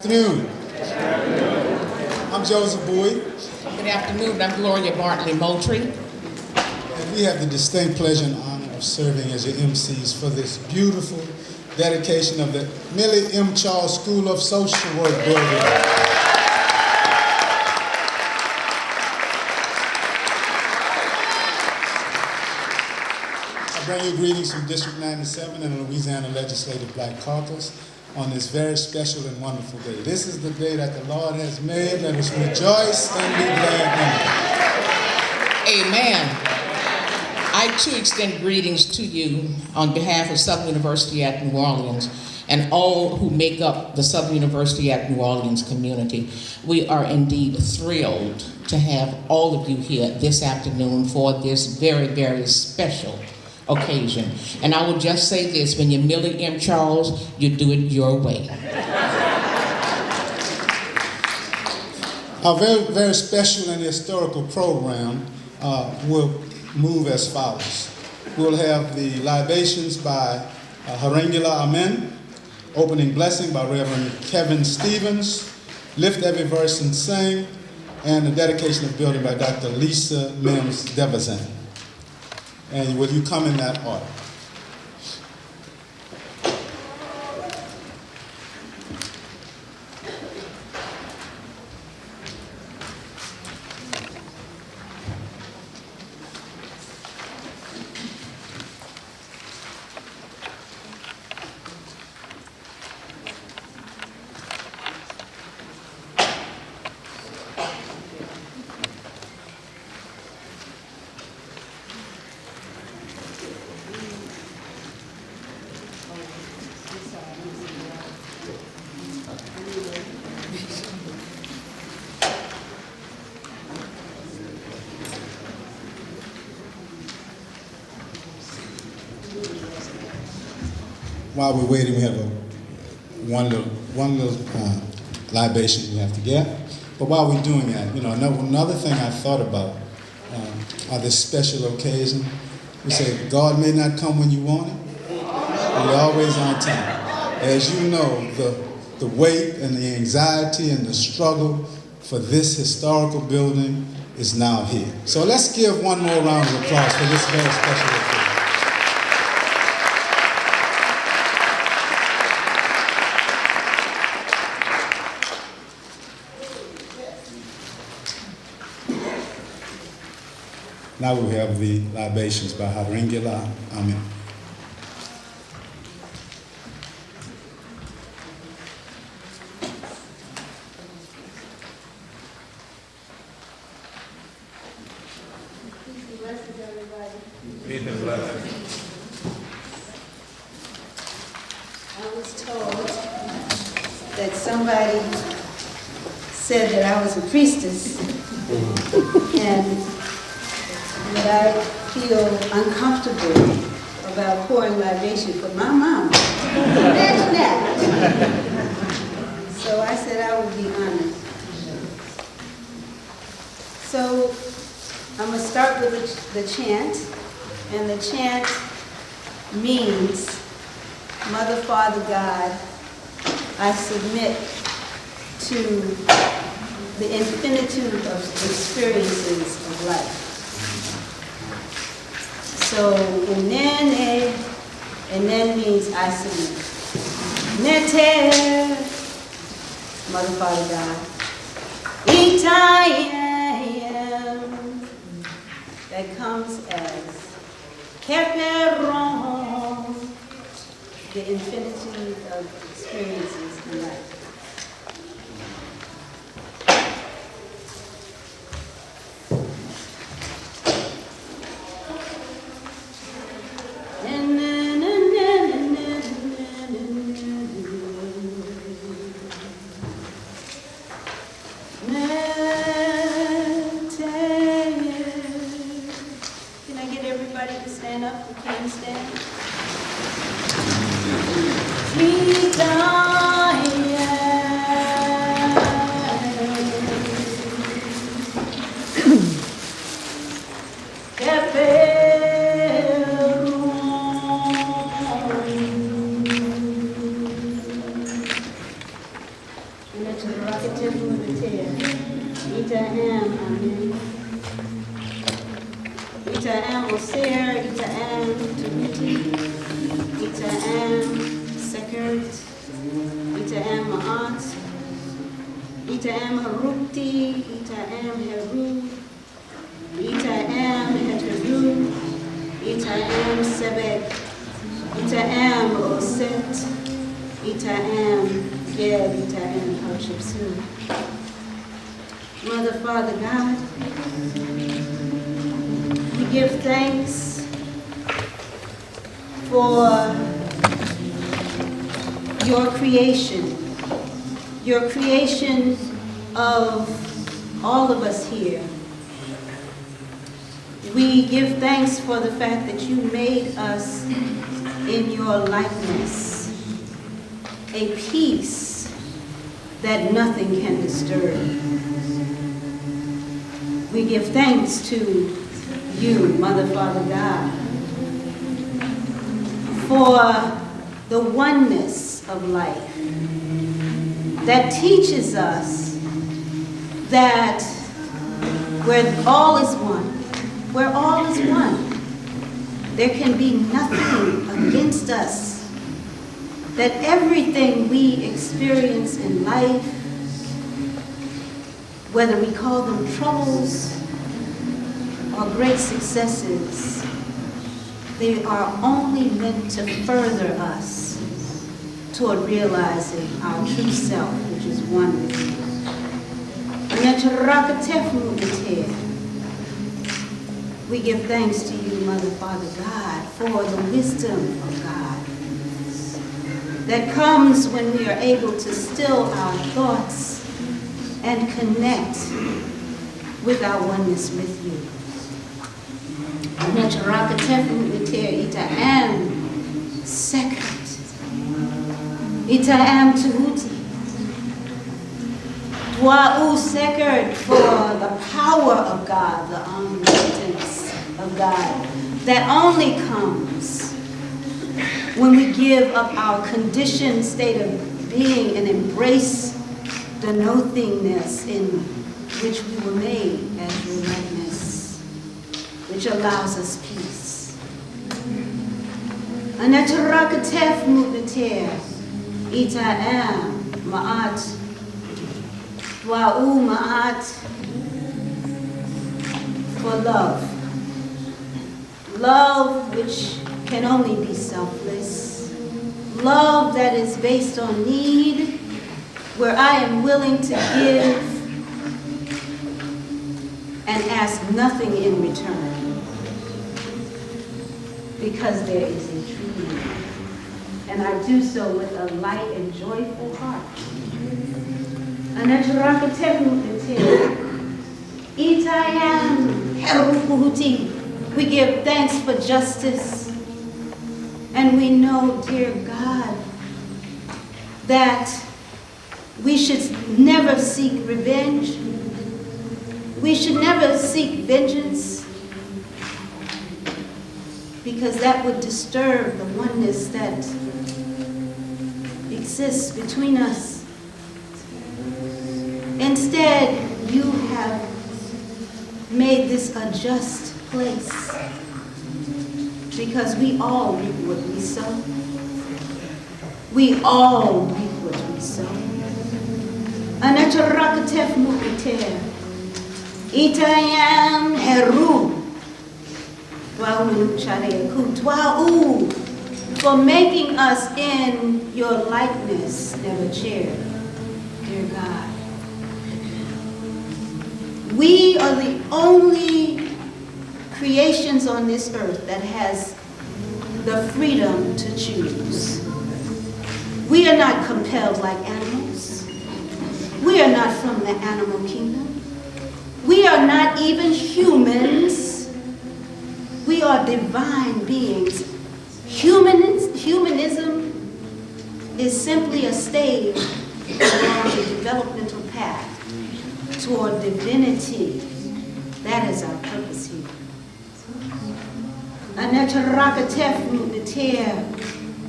Afternoon. I'm Joseph Boyd. Good afternoon. I'm Gloria Bartley Moultrie. And we have the distinct pleasure and honor of serving as your MCs for this beautiful dedication of the Millie M. School of Social Work building. I bring you greetings from District 97 and the Louisiana Legislative Black Caucus on this very special and wonderful day. This is the day that the Lord has made. Let us rejoice and be glad in it. Amen. I too extend greetings to you on behalf of Southern University at New Orleans and all who make up the Southern University at New Orleans community. We are indeed thrilled to have all of you here this afternoon for this very, very special occasion. And I will just say this, when you're Millie M. Charles, you do it your way. Our very, very special and historical program will move as follows. We'll have the libations by Harangula Amen, opening blessing by Reverend Kevin Stevens, lift every verse and sing, and the dedication of building by Dr. Lisa Mims Devazan. And will you come in that order? While we're waiting, we have one little libation we have to get. But while we're doing that, another thing I thought about on this special occasion, we say God may not come when you want Him, but He's always on time. As you know, the weight and the anxiety and the struggle for this historical building is now here. So let's give one more round of applause for this very special occasion. Now we have the libations by Harangula Amen. Peace and blessings, everybody. Peace and blessings. I was told that somebody said that I was a priestess, and that I feel uncomfortable about pouring libation for my mama. Imagine that. So I said I would be honored. So I'm going to start with the chant, and the chant means, Mother, Father, God, I submit to the infinitude of experiences of life. So, Nene, and then means I submit. Nete, Mother, Father, God. Itayem, that comes as Keperon, the infinitude of experiences in life. Can I get everybody to stand up who can stand? Ita am Osir, Ita am Turuti, Ita am Sekert, Ita am Ma'at, Ita am Harukti, Ita am Heru, Ita am Heteru, Ita am Sebek, Ita am Oset, Ita am Geb, Ita am Hatshepsut. Mother, Father, God, we give thanks for your creation of all of us here. We give thanks for the fact that you made us in your likeness, a peace that nothing can disturb. We give thanks to you, Mother, Father, God, for the oneness of life that teaches us that where all is one, there can be nothing against us, that everything we experience in life, whether we call them troubles or great successes, they are only meant to further us toward realizing our true self, which is one with you. We give thanks to you, Mother, Father, God, for the wisdom of God that comes when we are able to still our thoughts and connect with our oneness with you. Ita am second. Ita am tuhuti. Dwa'u second for the power of God, the omnipotence of God that only comes when we give up our conditioned state of being and embrace the nothingness in which we were made as your likeness, which allows us peace. Anacharakatef mubiter, ita am ma'at, dwa'u ma'at, for love. Love which can only be selfless. Love that is based on need, where I am willing to give and ask nothing in return, because there is a true need. And I do so with a light and joyful heart. We give thanks for justice. And we know, dear God, that we should never seek revenge. We should never seek vengeance, because that would disturb the oneness that exists between us. Instead, you have made this a just place, because we all reap what we sow. We all reap what we sow. Anacharakatef mukiter. Itayam heru. Dwa'u for making us in your likeness, never chair, dear God. We are the only creations on this earth that has the freedom to choose. We are not compelled like animals. We are not from the animal kingdom. We are not even humans. We are divine beings. Humanism is simply a stage along the developmental path toward divinity. That is our purpose here.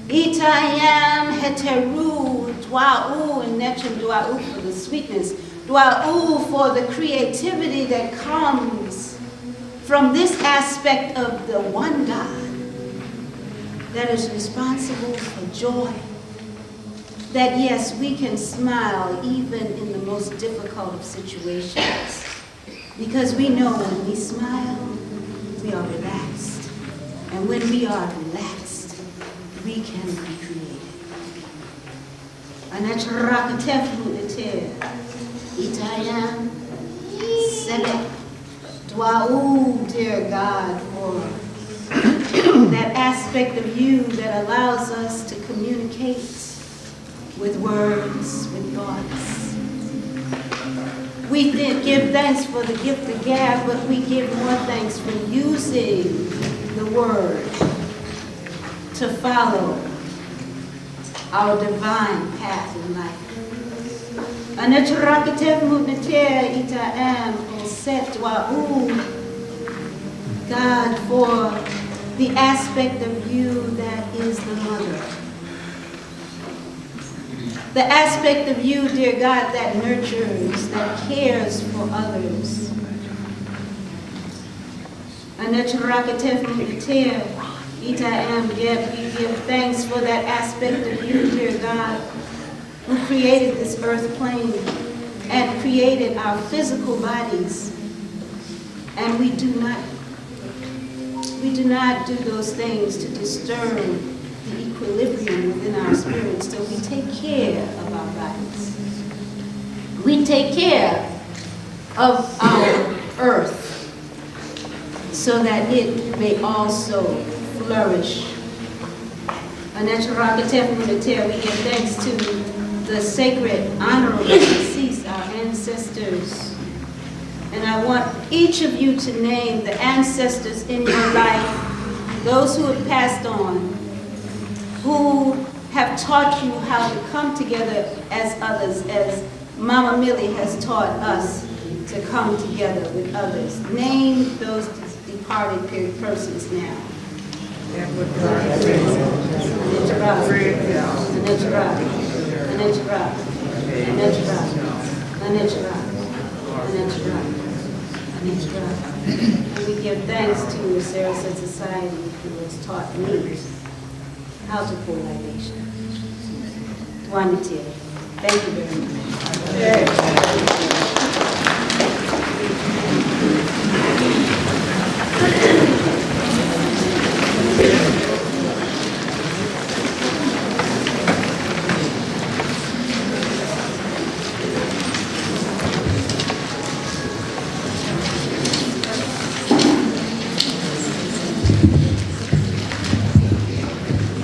Itayam heteru, dwa'u, and netchem dwa'u for the sweetness, dwa'u for the creativity that comes from this aspect of the one God that is responsible for joy. That yes, we can smile even in the most difficult of situations. Because we know when we smile, we are relaxed. And when we are relaxed, we can be creative. Itayam, Sebek, Dwa'u, dear God, for that aspect of you that allows us to communicate with words, with thoughts. We did give thanks for the gift of gab, but we give more thanks for using the word to follow our divine path in life. God, for the aspect of you that is the mother. The aspect of you, dear God, that nurtures, that cares for others. We give thanks for that aspect of you, dear God, who created this earth plane and created our physical bodies. And we do not do those things to disturb the equilibrium within our spirits, so we take care of our bodies. We take care of our earth so that it may also flourish. We give thanks to the sacred, honorable deceased, our ancestors. And I want each of you to name the ancestors in your life, those who have passed on, who have taught you how to come together as others, as Mama Millie has taught us to come together with others. Name those departed persons now. And we give thanks to Saracen Society who has taught me how to pour libation. Twanity. Thank you very much.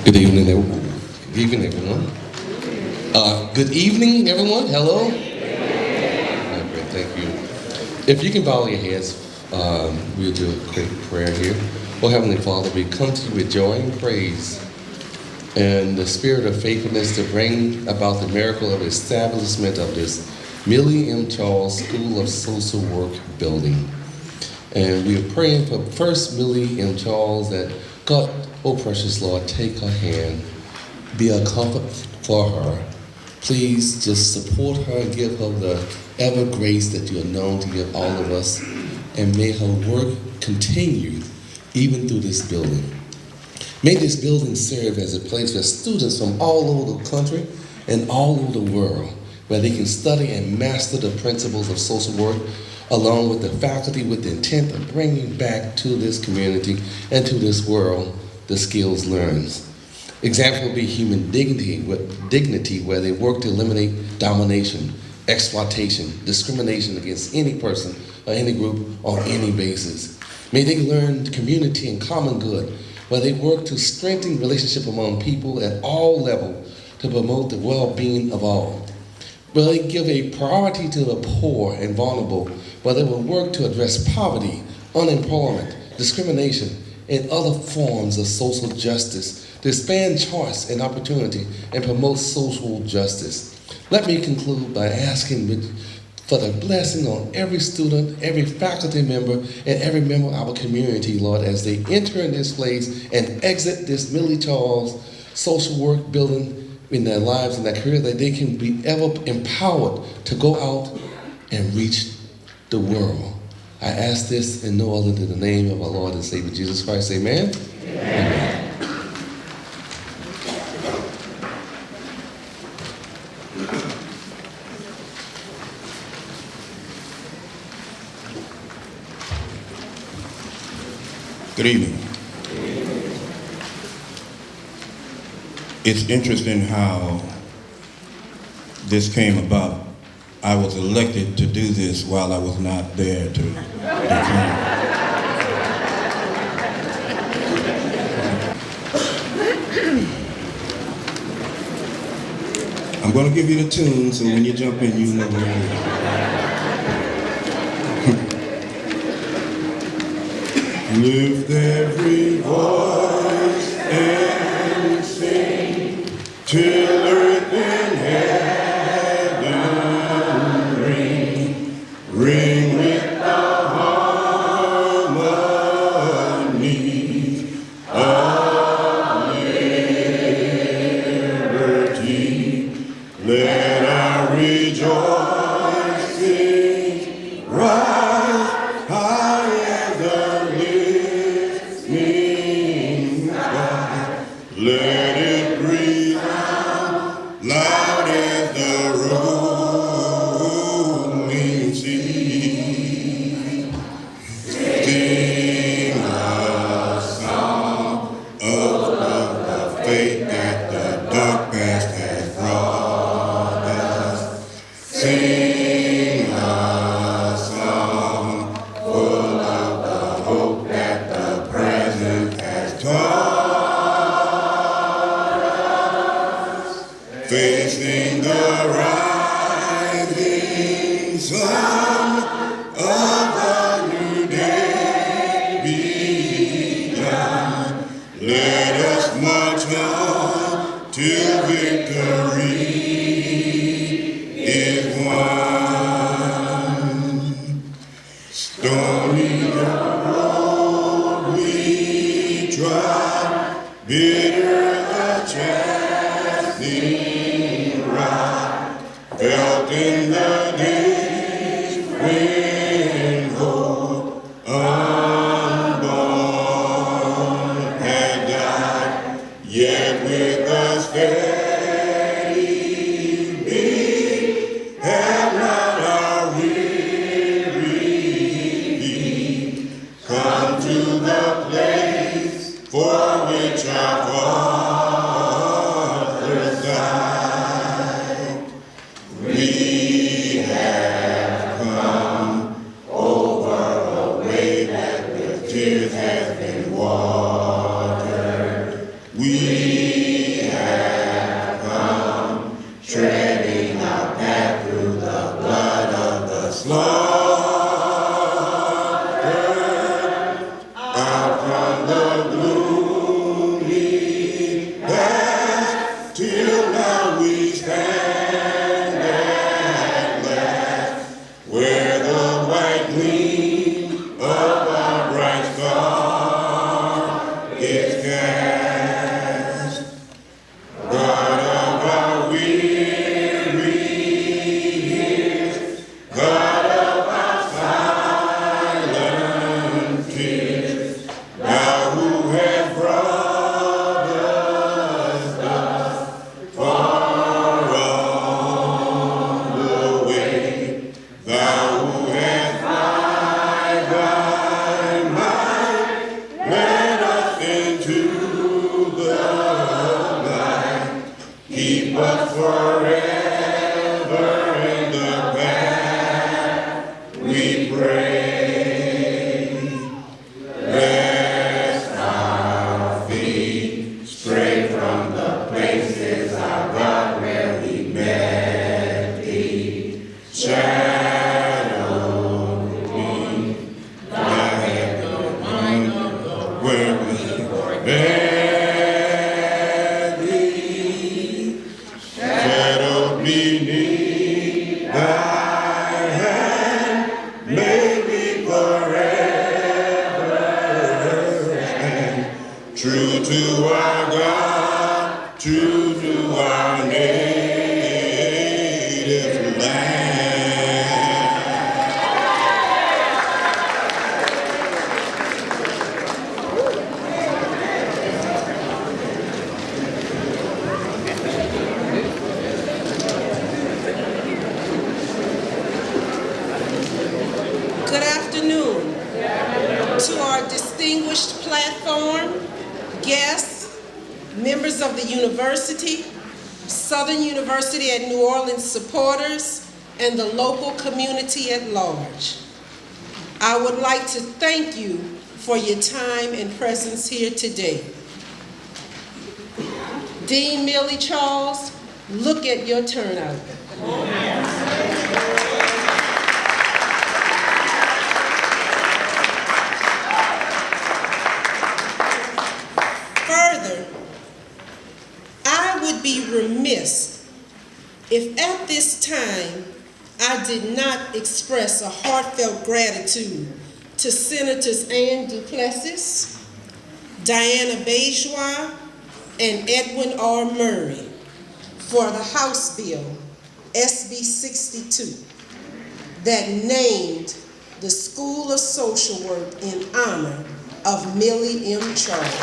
Good evening, everyone. Good evening, everyone. Good evening, everyone. Hello. Great, thank you. If you can bow your heads, we'll do a quick prayer here. Oh, Heavenly Father, we come to you with joy and praise and the spirit of faithfulness to bring about the miracle of establishment of this Millie M. School of Social Work building. And we are praying for first Millie M. that God, oh precious Lord, take her hand, be a comfort for her. Please just support her and give her the ever grace that you are known to give all of us, and may her work continue even through this building. May this building serve as a place where students from all over the country and all over the world, where they can study and master the principles of social work, along with the faculty with the intent of bringing back to this community and to this world the skills learned. Example would be human dignity, where they work to eliminate domination, exploitation, discrimination against any person or any group on any basis. May they learn community and common good, where they work to strengthen relationship among people at all levels to promote the well-being of all. Will they give a priority to the poor and vulnerable, where they will work to address poverty, unemployment, discrimination, and other forms of social justice to expand choice and opportunity and promote social justice. Let me conclude by asking for the blessing on every student, every faculty member, and every member of our community, Lord, as they enter in this place and exit this Millie Charles social work building in their lives and their career, that they can be ever empowered to go out and reach the world. I ask this in no other than the name of our Lord and Savior Jesus Christ. Amen. Amen. Good evening. It's interesting how this came about. I was elected to do this while I was not there to declare. I'm going to give you the tune, so when you jump in, you know where it is. Lift every voice and sing till earth and heaven ring with the harmony of liberty. Let our rejoicing rise high as the listening sky. Let it resound loud as the rolling sea. Sing a song of the faith that the dark past has brought us. Sing a song full of the hope that the present has taught us. Facing the rising sun of the new day begun. Let us march on till victory is won. Stony the road we trod, bitter the chastening rod, felt in the days when hope unborn had died, yet with a steady beat have not our weary feet come to the place for which our fathers died. We have come over a way that with tears has been watered. We have come treading our path through the blood of the slaughtered. Out from the gloomy past till now we stand at last, where the white gleam of our bright star is cast. God of our weary years, God of our silent tears, thou who hast brought us thus far on the way, thou who hast by thy might led us into the light. Keep us forever in the path we pray. Lest our feet stray from the places our God where we met thee. Shadowed me, thy head where we met thee. Shadowed beneath thy hand, may we forever stand. True to our God, true to our native land. platform, guests, members of the university, Southern University at New Orleans supporters, and the local community at large. I would like to thank you for your time and presence here today. Dean Millie Charles, look at your turnout. Further, I would be remiss if at this time I did not express a heartfelt gratitude to Senators Ann Duplessis, Diana Bourgeois, and Edwin R. Murray for the House Bill SB 62 that named the School of Social Work in honor of Millie M. Charles.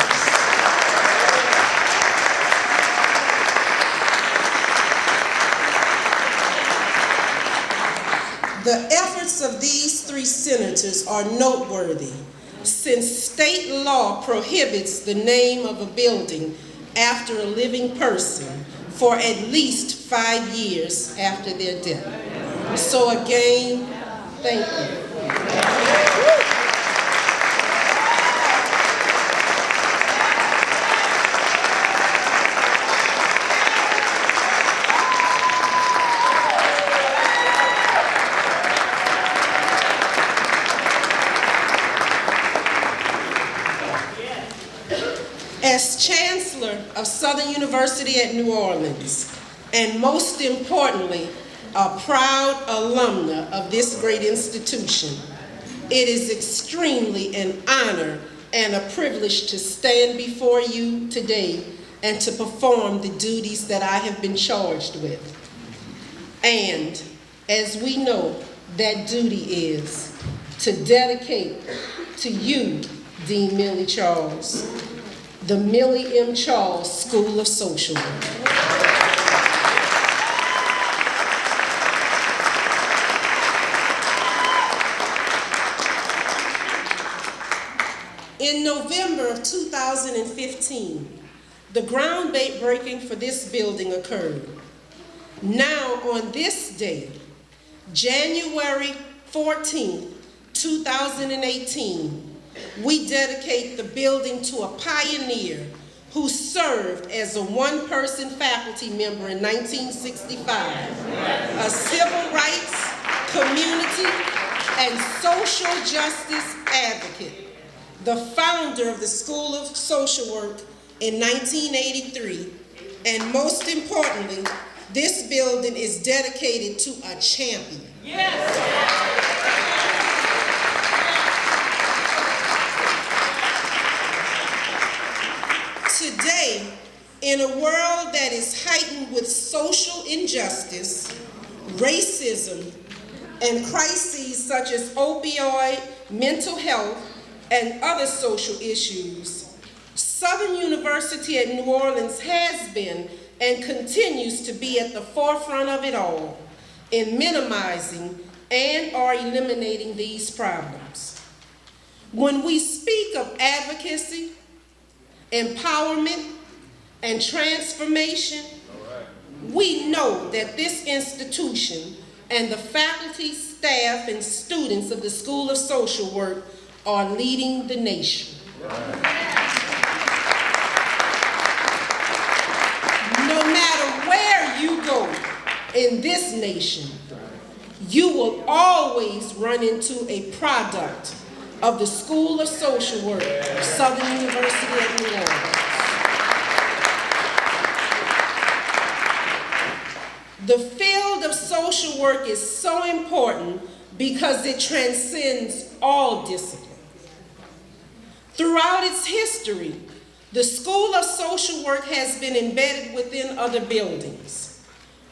The efforts of these three senators are noteworthy, since state law prohibits the name of a building after a living person for at least 5 years after their death. So again, thank you. As Chancellor of Southern University at New Orleans, and most importantly, a proud alumna of this great institution, it is extremely an honor and a privilege to stand before you today and to perform the duties that I have been charged with. And as we know, that duty is to dedicate to you, Dean Millie Charles, the Millie M. Charles School of Social Work. In November of 2015, the groundbreaking for this building occurred. Now on this day, January 14th, 2018, we dedicate the building to a pioneer who served as a one-person faculty member in 1965, a civil rights, community, and social justice advocate, the founder of the School of Social Work in 1983, and most importantly, this building is dedicated to a champion. Yes. Today, in a world that is heightened with social injustice, racism, and crises such as opioid, mental health, and other social issues, Southern University at New Orleans has been and continues to be at the forefront of it all in minimizing and/or eliminating these problems. When we speak of advocacy, empowerment, and transformation, we know that this institution and the faculty, staff, and students of the School of Social Work are leading the nation. No matter where you go in this nation, you will always run into a product of the School of Social Work, Southern University at New Orleans. The field of social work is so important because it transcends all disciplines. Throughout its history, the School of Social Work has been embedded within other buildings.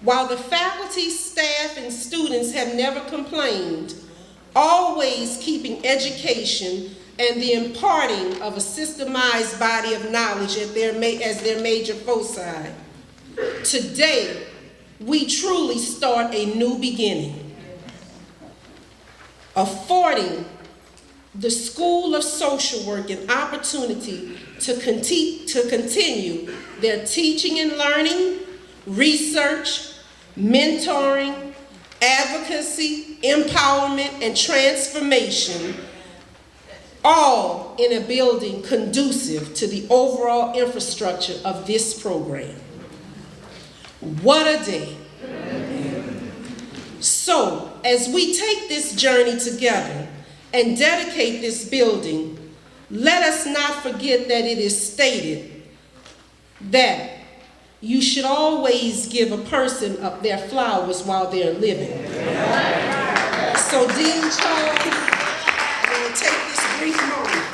While the faculty, staff, and students have never complained, always keeping education and the imparting of a systemized body of knowledge as their major foci. Today, we truly start a new beginning, affording the School of Social Work an opportunity to continue their teaching and learning, research, mentoring, advocacy, empowerment, and transformation, all in a building conducive to the overall infrastructure of this program. What a day. So, as we take this journey together and dedicate this building, let us not forget that it is stated that you should always give a person up their flowers while they're living. So, Dean Charles, I'm going to take this brief moment.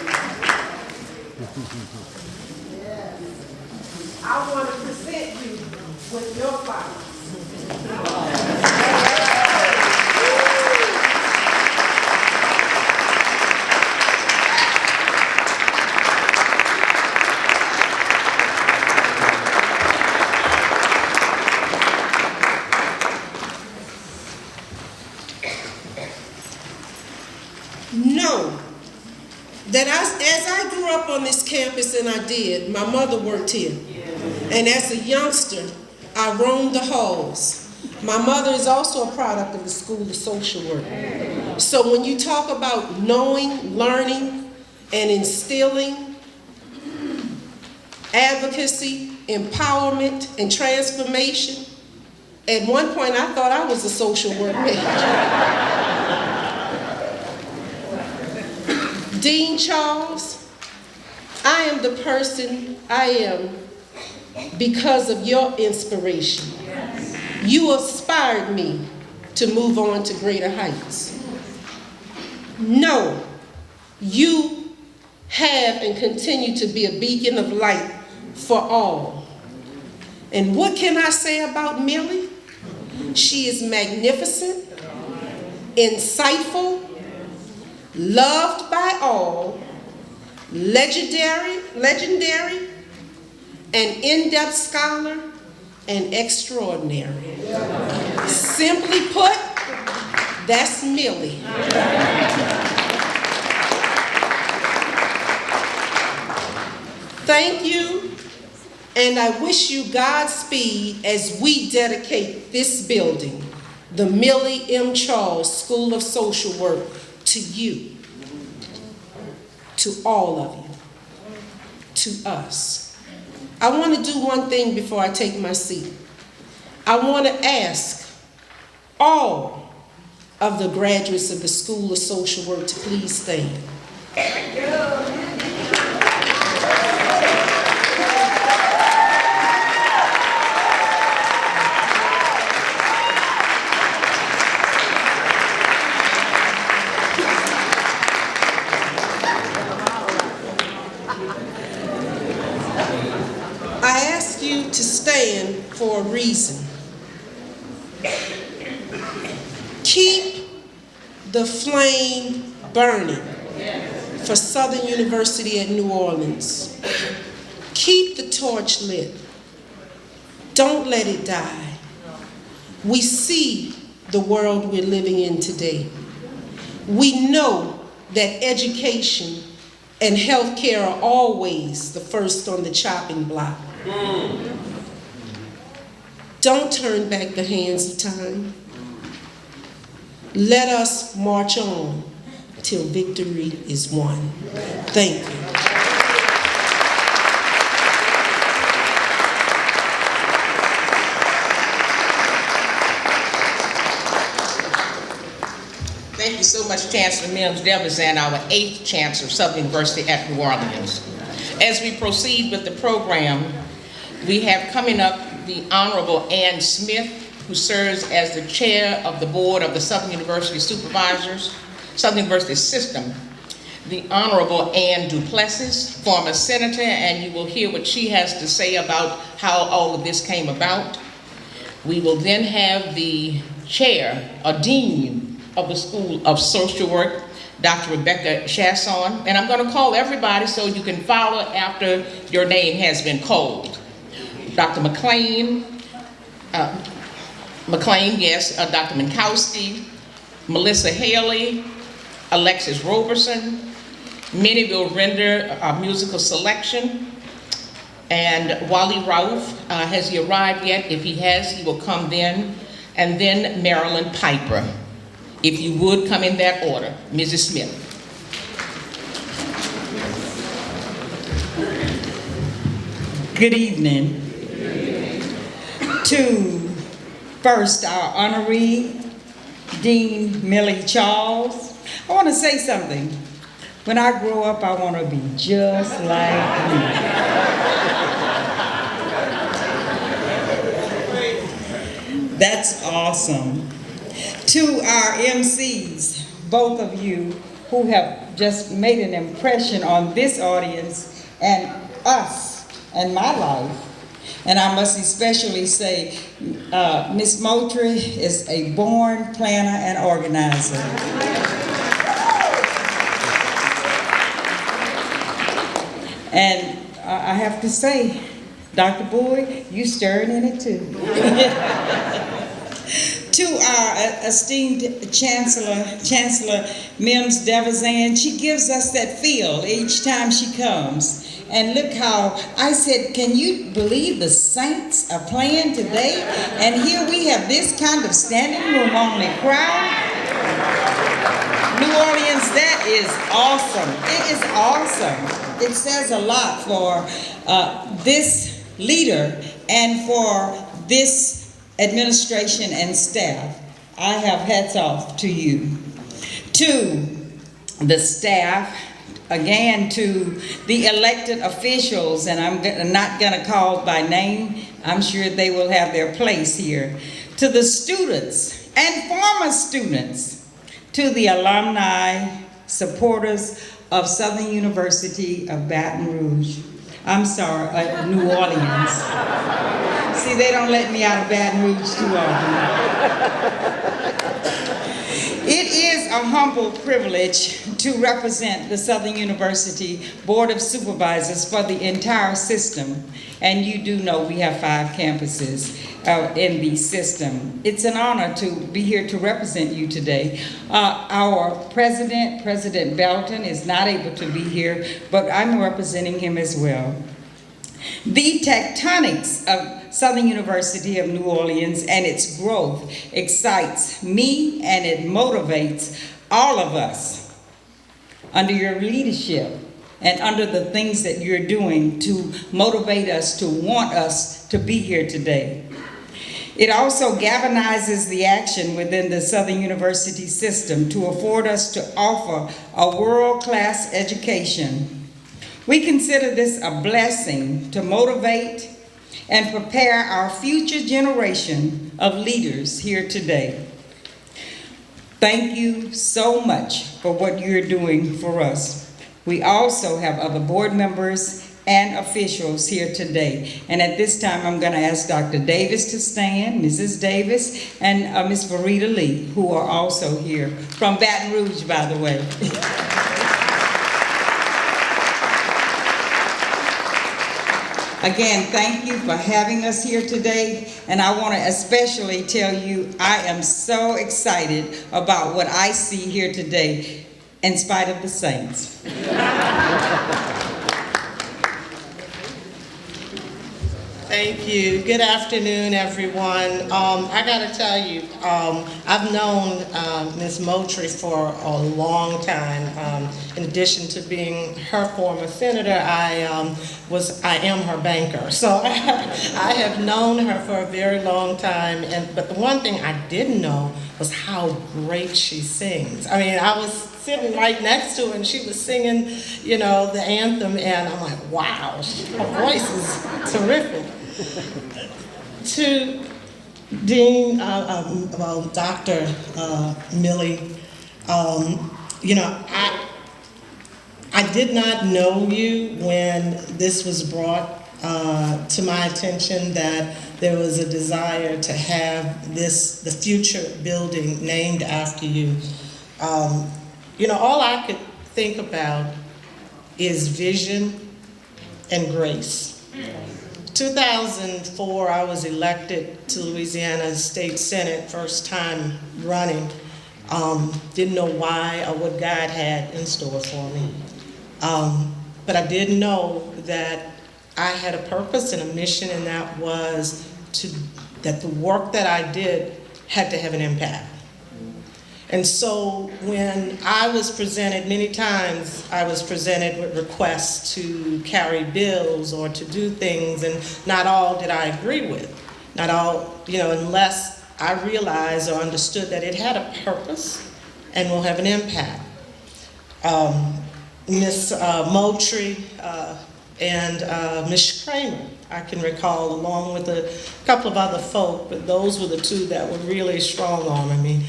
I want to present you with your flowers. Know that as I grew up on this campus, and I did, my mother worked here. And as a youngster, I roamed the halls. My mother is also a product of the School of Social Work. So when you talk about knowing, learning, and instilling advocacy, empowerment, and transformation, at one point I thought I was a social work major. Dean Charles, I am the person I am because of your inspiration. You inspired me to move on to greater heights. No, you have and continue to be a beacon of light for all. And what can I say about Millie? She is magnificent, insightful, loved by all, legendary, an in-depth scholar, and extraordinary. Simply put, that's Millie. Thank you, and I wish you Godspeed as we dedicate this building, the Millie M. Charles School of Social Work, to you, to all of you, to us. I want to do one thing before I take my seat. I want to ask all of the graduates of the School of Social Work to please stand. I ask you to stand for a reason. Keep the flame burning for Southern University at New Orleans. Keep the torch lit. Don't let it die. We see the world we're living in today. We know that education and healthcare are always the first on the chopping block. Don't turn back the hands of time. Let us march on till victory is won. Thank you. Thank you so much, Chancellor Mims Devers, and our 8th Chancellor of Southern University at New Orleans. As we proceed with the program, we have coming up the Honorable Ann Smith, who serves as the chair of the board of the Southern University Supervisors, Southern University System. The Honorable Ann Duplessis, former senator, and you will hear what she has to say about how all of this came about. We will then have the chair, or dean of the School of Social Work, Dr. Rebecca Chasson, and I'm going to call everybody so you can follow after your name has been called. Dr. McLean, yes, Dr. Minkowski, Melissa Haley, Alexis Roberson. Minnie will render a musical selection. And Wally Rauf, has he arrived yet? If he has, he will come then. And then Marilyn Piper. If you would come in that order. Mrs. Smith. Good evening. To first our honoree, Dean Millie Charles. I want to say something. When I grow up, I want to be just like you. That's awesome. To our MCs, both of you who have just made an impression on this audience and us and my life. And I must especially say, Ms. Moultrie is a born planner and organizer. And I have to say, Dr. Boyd, you stirring in it too. To our esteemed Chancellor Mims Devazan, she gives us that feel each time she comes. And look how, I said, can you believe the Saints are playing today? And here we have this kind of standing room only crowd. New Orleans, that is awesome. It is awesome. It says a lot for this leader and for this administration and staff. I have hats off to you. To the staff, again, to the elected officials, and I'm not going to call by name. I'm sure they will have their place here. To the students and former students, to the alumni, supporters of Southern University of Baton Rouge. I'm sorry, New Orleans. See, they don't let me out of Baton Rouge too often. It is a humble privilege to represent the Southern University Board of Supervisors for the entire system. And you do know we have 5 campuses in the system. It's an honor to be here to represent you today. Our president, President Belton, is not able to be here, but I'm representing him as well. The tectonics of Southern University of New Orleans and its growth excites me, and it motivates all of us under your leadership and under the things that you're doing to motivate us, to want us to be here today. It also galvanizes the action within the Southern University system to afford us to offer a world-class education. We consider this a blessing to motivate and prepare our future generation of leaders here today. Thank you so much for what you're doing for us. We also have other board members and officials here today. And at this time, I'm going to ask Dr. Davis to stand, Mrs. Davis, and Ms. Farida Lee, who are also here, from Baton Rouge, by the way. Again, thank you for having us here today, and I want to especially tell you I am so excited about what I see here today, in spite of the Saints. Thank you. Good afternoon, everyone. I got to tell you, I've known Ms. Moultrie for a long time. In addition to being her former senator, I am her banker. So I have known her for a very long time. But the one thing I didn't know was how great she sings. I mean, I was sitting right next to her and she was singing, you know, the anthem, and I'm like, wow, her voice is terrific. To Dean, Dr. Millie, you know, I did not know you when this was brought to my attention that there was a desire to have the future building named after you. You know, all I could think about is vision and grace. 2004, I was elected to Louisiana State Senate, first time running. Didn't know why or what God had in store for me. But I did know that I had a purpose and a mission, and that was that the work that I did had to have an impact. And so when I was presented, many times I was presented with requests to carry bills or to do things, and not all did I agree with. Not all, unless I realized or understood that it had a purpose and will have an impact. Ms. Moultrie and Ms. Kramer, I can recall, along with a couple of other folk, but those were the two that were really strong-arming me,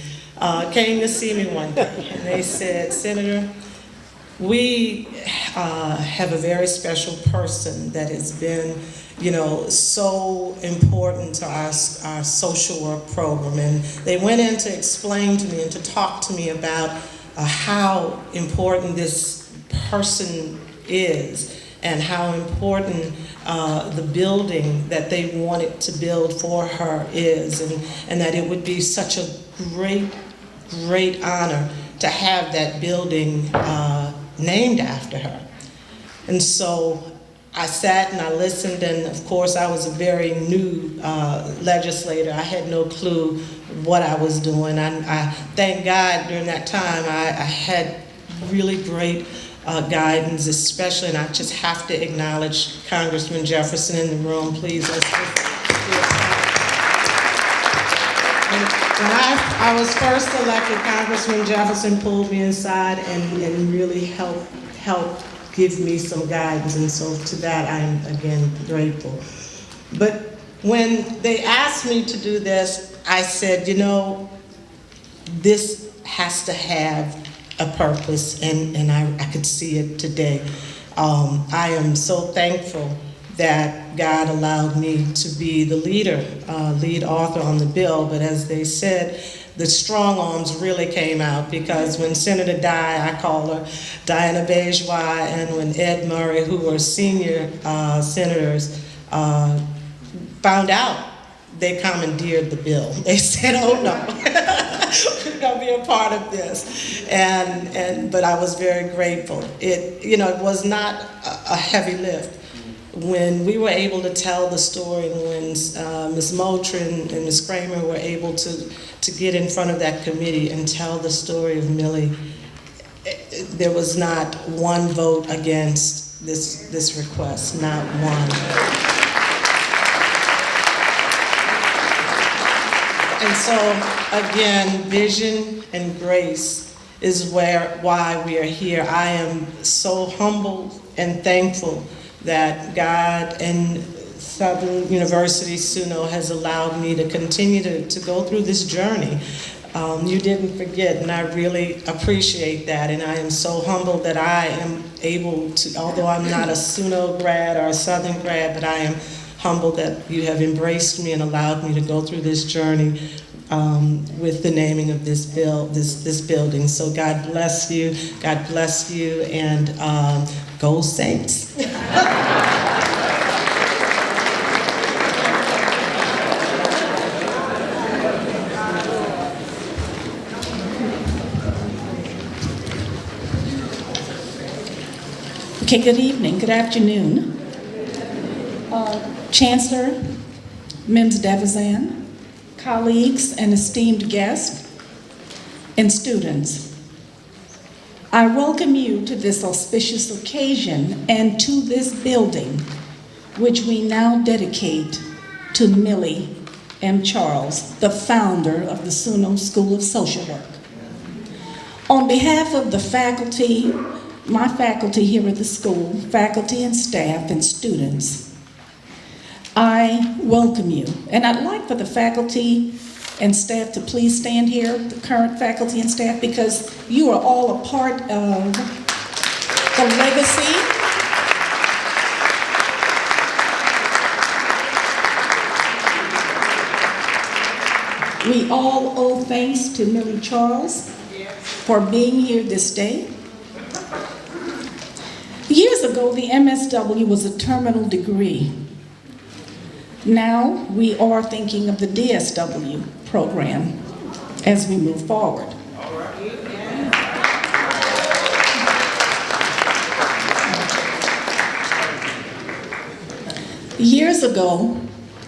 came to see me one day, and they said, "Senator, we have a very special person that has been, so important to our social work program." And they went in to explain to me and to talk to me about how important this person is, and how important the building that they wanted to build for her is, and that it would be such a great honor to have that building named after her. And so I sat and I listened, and of course I was a very new legislator. I had no clue what I was doing. I thank God during that time I had really great guidance, especially, and I just have to acknowledge Congressman Jefferson in the room. Please, let's just when I was first elected, Congressman Jefferson pulled me inside and really helped give me some guidance, and so to that I am again grateful. But when they asked me to do this, I said, this has to have a purpose, and I could see it today. I am so thankful that God allowed me to be the lead author on the bill, but as they said, the strong arms really came out, because when Senator I call her Diana Bourgeois, and when Ed Murray, who were senior senators, found out, they commandeered the bill. They said, "Oh no, we're gonna be a part of this," but I was very grateful. It was not a heavy lift. When we were able to tell the story, and when Ms. Moultrie and Ms. Kramer were able to get in front of that committee and tell the story of Millie, there was not one vote against this request, not one. And so, again, vision and grace is why we are here. I am so humbled and thankful that God and Southern University SUNO has allowed me to continue to go through this journey. You didn't forget, and I really appreciate that, and I am so humbled that I am able to, although I'm not a SUNO grad or a Southern grad, but I am humbled that you have embraced me and allowed me to go through this journey with the naming of this building. So God bless you, and go Saints. Okay, good evening, good afternoon. Chancellor Mims Davizan, colleagues and esteemed guests, and students. I welcome you to this auspicious occasion and to this building, which we now dedicate to Millie M. Charles, the founder of the SUNO-School of Social Work. On behalf of the faculty, my faculty here at the school, faculty and staff and students, I welcome you. And I'd like for the faculty and staff to please stand here, the current faculty and staff, because you are all a part of the legacy we all owe thanks to Millie Charles for being here this day. Years ago, the MSW was a terminal degree. Now we are thinking of the DSW program as we move forward. Years ago,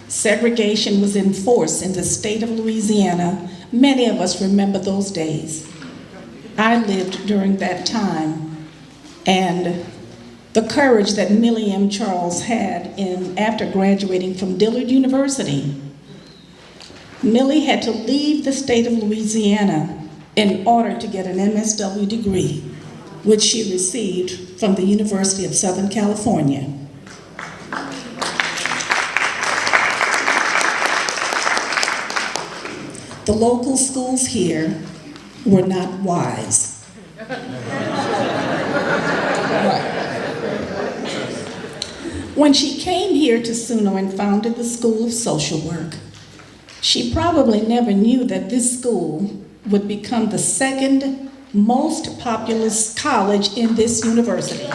segregation was in force in the state of Louisiana. Many of us remember those days. I lived during that time, and the courage that Millie M. Charles had after graduating from Dillard University. Millie had to leave the state of Louisiana in order to get an MSW degree, which she received from the University of Southern California. The local schools here were not wise. When she came here to SUNO and founded the School of Social Work, she probably never knew that this school would become the second most populous college in this university.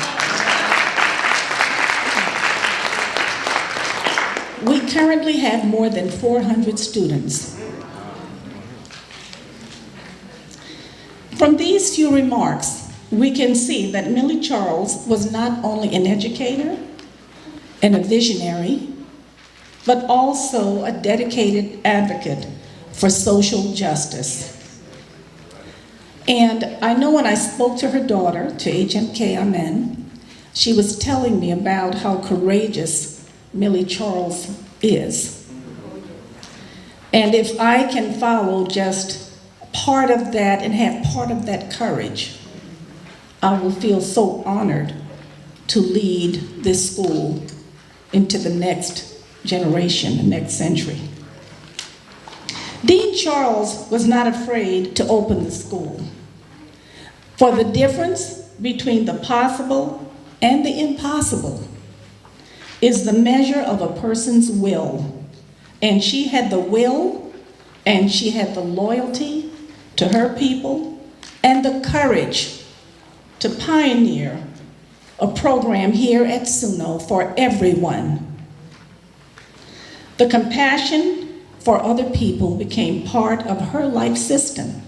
We currently have more than 400 students. From these few remarks, we can see that Millie Charles was not only an educator and a visionary, but also a dedicated advocate for social justice. And I know when I spoke to her daughter, to HMK Amen, she was telling me about how courageous Millie Charles is. And if I can follow just part of that and have part of that courage, I will feel so honored to lead this school into the next generation, the next century. Dean Charles was not afraid to open the school. For the difference between the possible and the impossible is the measure of a person's will. And she had the will, and she had the loyalty to her people, and the courage to pioneer a program here at SUNO for everyone. The compassion for other people became part of her life system.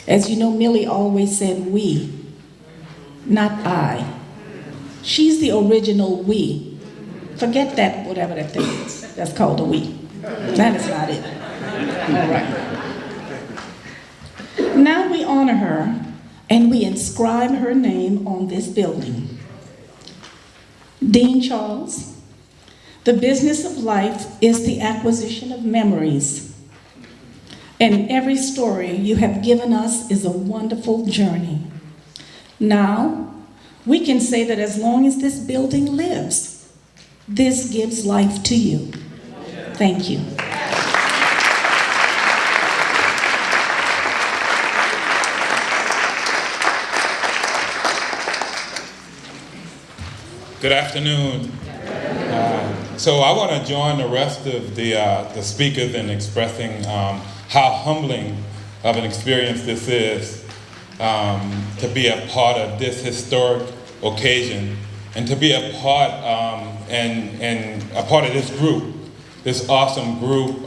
As you know, Millie always said we, not I. She's the original we. Forget that, whatever that thing is. That's called a we. That is not it. All right. Now we honor her and we inscribe her name on this building. Dean Charles, the business of life is the acquisition of memories. And every story you have given us is a wonderful journey. Now, we can say that as long as this building lives, this gives life to you. Thank you. Good afternoon. So I want to join the rest of the speakers in expressing how humbling of an experience this is to be a part of this historic occasion and to be a part and a part of this group, this awesome group,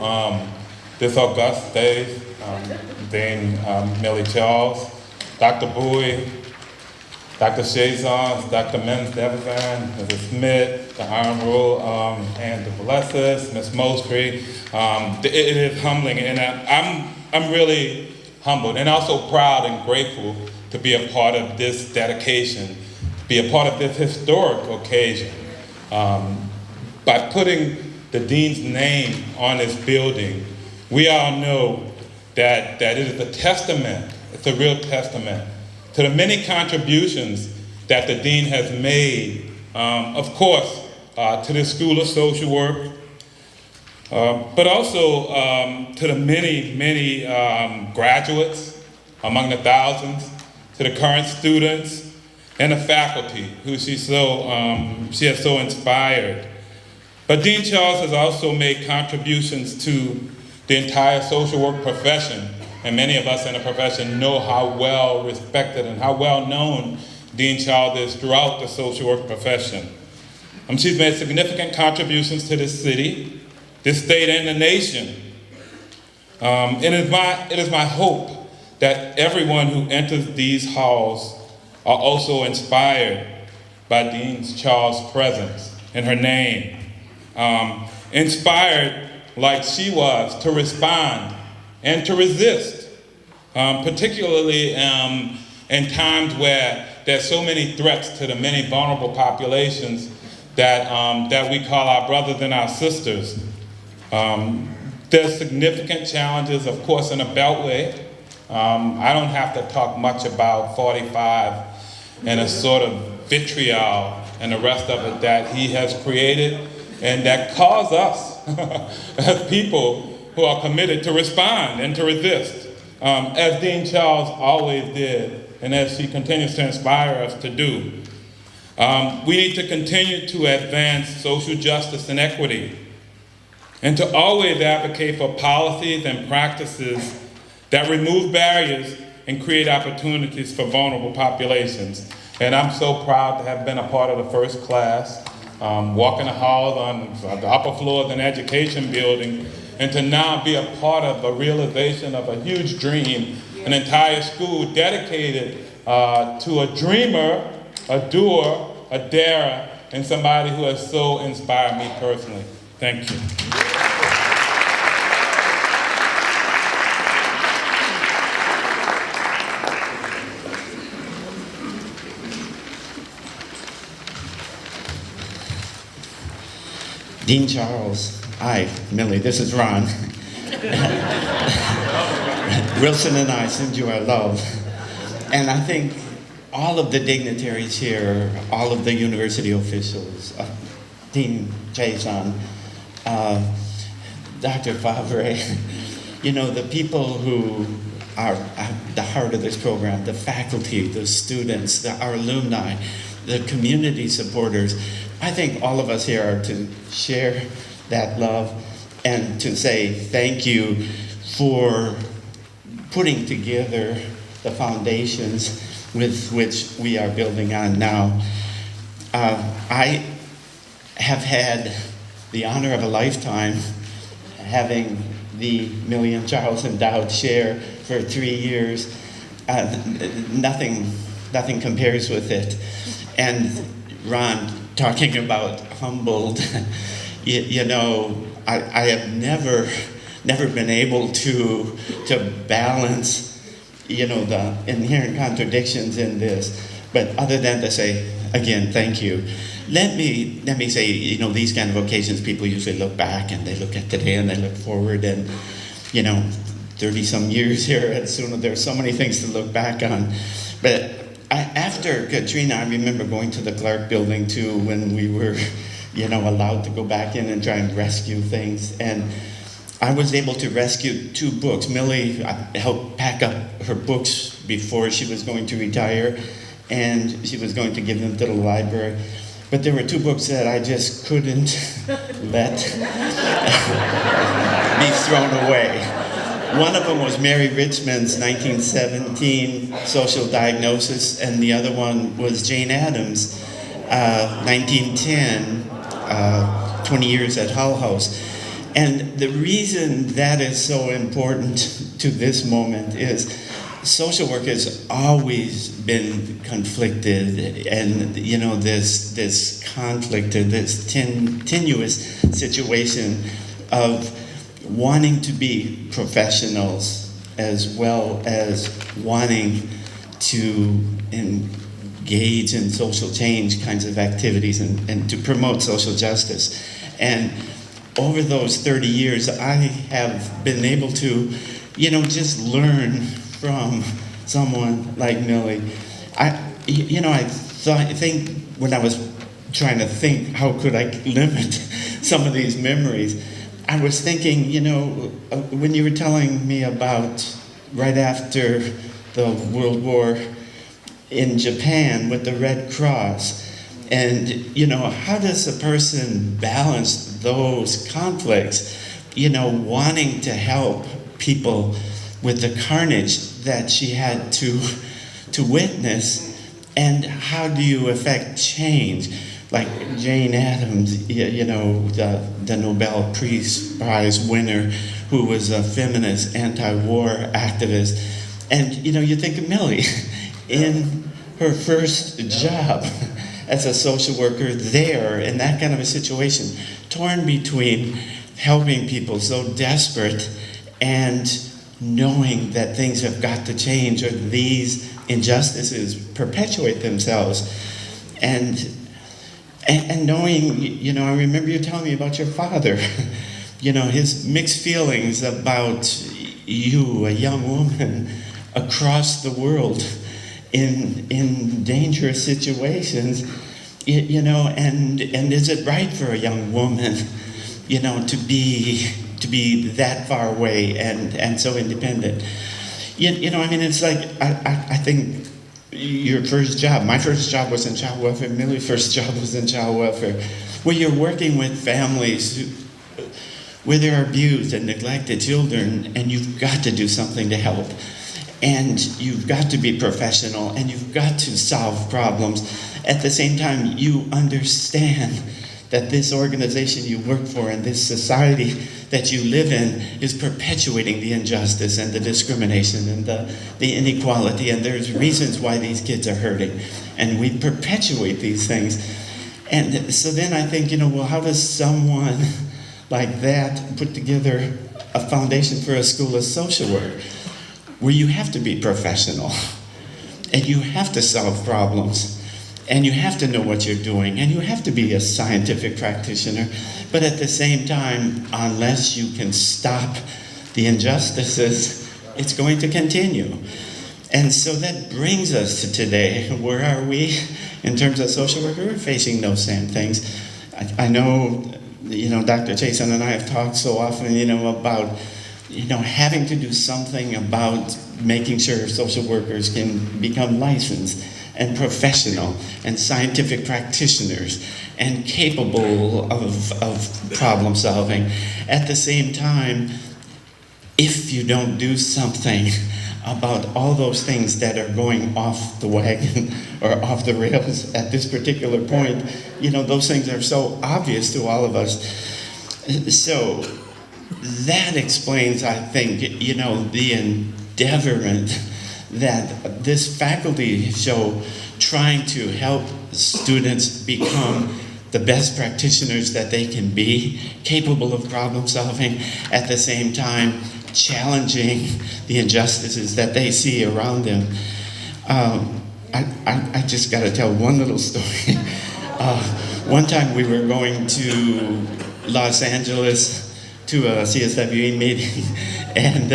this august day. Dean Millie Charles, Dr. Bowie, Dr. Chazon, Dr. Mims Devizan, Mrs. Smith, the Honorable Ann DeValessis, Ms. Moultrie. It is humbling, and I'm really humbled and also proud and grateful to be a part of this dedication, be a part of this historic occasion. By putting the Dean's name on this building, we all know that it is a testament, it's a real testament to the many contributions that the Dean has made, of course, to the School of Social Work, but also to the many graduates, among the thousands, to the current students, and the faculty who she has so inspired. But Dean Charles has also made contributions to the entire social work profession, and many of us in the profession know how well respected and how well known Dean Charles is throughout the social work profession. She's made significant contributions to this city, this state, and the nation. It is my hope that everyone who enters these halls are also inspired by Dean Charles' presence in her name. Inspired like she was to respond and to resist, particularly in times where there's so many threats to the many vulnerable populations that we call our brothers and our sisters. There's significant challenges, of course, in the Beltway. I don't have to talk much about 45 and a sort of vitriol and the rest of it that he has created and that cause us as people who are committed to respond and to resist, as Dean Charles always did and as she continues to inspire us to do. We need to continue to advance social justice and equity and to always advocate for policies and practices that remove barriers and create opportunities for vulnerable populations. And I'm so proud to have been a part of the first class, walking the halls on the upper floor of an education building, and to now be a part of the realization of a huge dream, an entire school dedicated to a dreamer, a doer, a darer, and somebody who has so inspired me personally. Thank you. Dean Charles, hi, Millie, this is Ron. Wilson and I send you our love. And I think all of the dignitaries here, all of the university officials, Dean Jason, Dr. Favre, you know, the people who are at the heart of this program, the faculty, the students, our alumni, the community supporters, I think all of us here are to share that love and to say thank you for putting together the foundations with which we are building on now. I have had the honor of a lifetime having the Millie M. Charles Endowed Chair for 3 years. Nothing compares with it. And Ron, talking about humbled, you know, I have never been able to balance, you know, the inherent contradictions in this, but other than to say, again, thank you. Let me say, you know, these kind of occasions, people usually look back and they look at today and they look forward, and, you know, 30-some years here at SUNO, there's so many things to look back on. But after Katrina, I remember going to the Clark building too when we were, you know, allowed to go back in and try and rescue things. And I was able to rescue 2 books. Millie helped pack up her books before she was going to retire, and she was going to give them to the library. But there were 2 books that I just couldn't let be thrown away. One of them was Mary Richmond's 1917 Social Diagnosis, and the other one was Jane Addams' 1910, 20 Years at Hull House. And the reason that is so important to this moment is social work has always been conflicted, and, you know, this conflict, this tenuous situation of wanting to be professionals as well as wanting to engage in social change kinds of activities and to promote social justice. And over those 30 years, I have been able to, you know, just learn from someone like Millie. I think when I was trying to think how could I limit some of these memories, I was thinking, you know, when you were telling me about right after the World War in Japan with the Red Cross, and, you know, how does a person balance those conflicts, you know, wanting to help people with the carnage that she had to witness, and how do you affect change? Like Jane Addams, you know, the Nobel Peace Prize winner, who was a feminist, anti-war activist. And, you know, you think of Millie in her first job as a social worker there in that kind of a situation, torn between helping people so desperate and knowing that things have got to change or these injustices perpetuate themselves. And knowing, you know, I remember you telling me about your father, you know, his mixed feelings about you, a young woman, across the world in dangerous situations, you know, and is it right for a young woman, you know, to be that far away and so independent? You know, I mean, it's like, I think your first job, my first job was in child welfare, Millie's first job was in child welfare, where you're working with families where there are abused and neglected children, and you've got to do something to help. And you've got to be professional, and you've got to solve problems. At the same time, you understand that this organization you work for and this society that you live in is perpetuating the injustice and the discrimination and the inequality, and there's reasons why these kids are hurting. And we perpetuate these things. And so then I think, you know, well, how does someone like that put together a foundation for a school of social work, where you have to be professional, and you have to solve problems, and you have to know what you're doing, and you have to be a scientific practitioner, but at the same time, unless you can stop the injustices, it's going to continue. And so that brings us to today. Where are we in terms of social work? We're facing those same things. I know, you know, Dr. Chason and I have talked so often, you know, about, you know, having to do something about making sure social workers can become licensed and professional and scientific practitioners and capable of problem solving. At the same time, if you don't do something about all those things that are going off the wagon or off the rails at this particular point, you know, those things are so obvious to all of us. So that explains, I think, you know, the endeavorment that this faculty show, trying to help students become the best practitioners that they can be, capable of problem solving, at the same time challenging the injustices that they see around them. I just got to tell one little story. One time we were going to Los Angeles to a CSWE meeting, and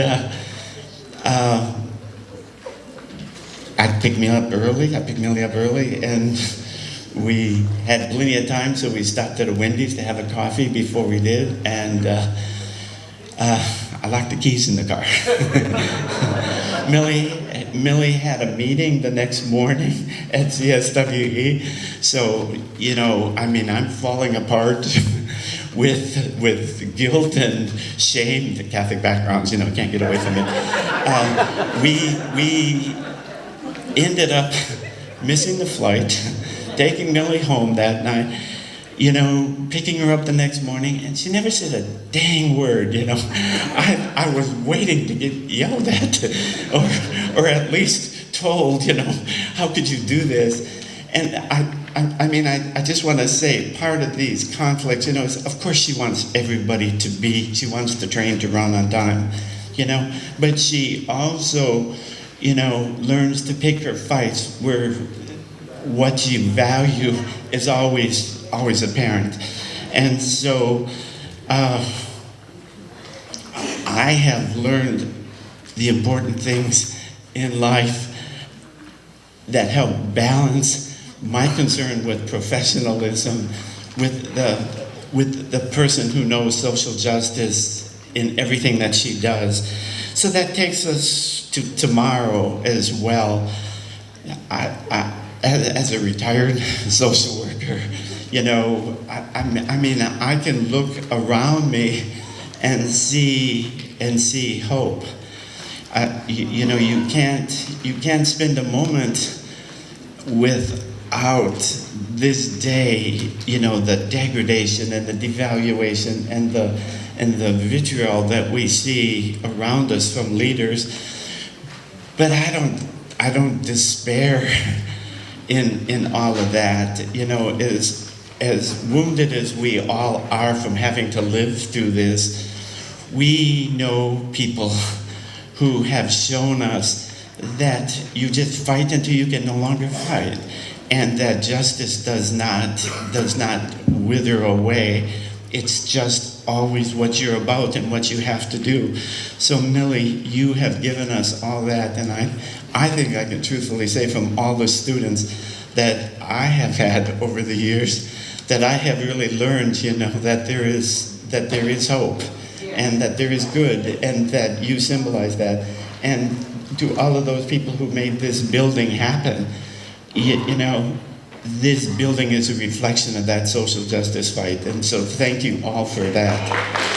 I picked Millie up early, and we had plenty of time, so we stopped at a Wendy's to have a coffee before we did, and I locked the keys in the car. Millie had a meeting the next morning at CSWE, so, you know, I mean, I'm falling apart with guilt and shame. The Catholic backgrounds, you know, can't get away from it. We ended up missing the flight, taking Millie home that night, you know, picking her up the next morning, and she never said a dang word, you know. I was waiting to get yelled at, or at least told, you know, how could you do this? And I mean, I just want to say, part of these conflicts, you know, is, of course she wants everybody to be, she wants the train to run on time, you know, but she also, you know, learns to pick her fights where what you value is always apparent. And so I have learned the important things in life that help balance my concern with professionalism, with the person who knows social justice in everything that she does. So that takes us to tomorrow as well. As a retired social worker, you know, I mean, I can look around me and see hope. You know, you can't spend a moment without this day, you know, the degradation and the devaluation and the vitriol that we see around us from leaders. But I don't despair. in all of that. You know, as wounded as we all are from having to live through this, we know people who have shown us that you just fight until you can no longer fight, and that justice does not wither away. It's just always what you're about and what you have to do. So Millie, you have given us all that, and I think I can truthfully say from all the students that I have had over the years, that I have really learned, you know, that there is hope, and that there is good, and that you symbolize that. And to all of those people who made this building happen, you know, this building is a reflection of that social justice fight. And so thank you all for that.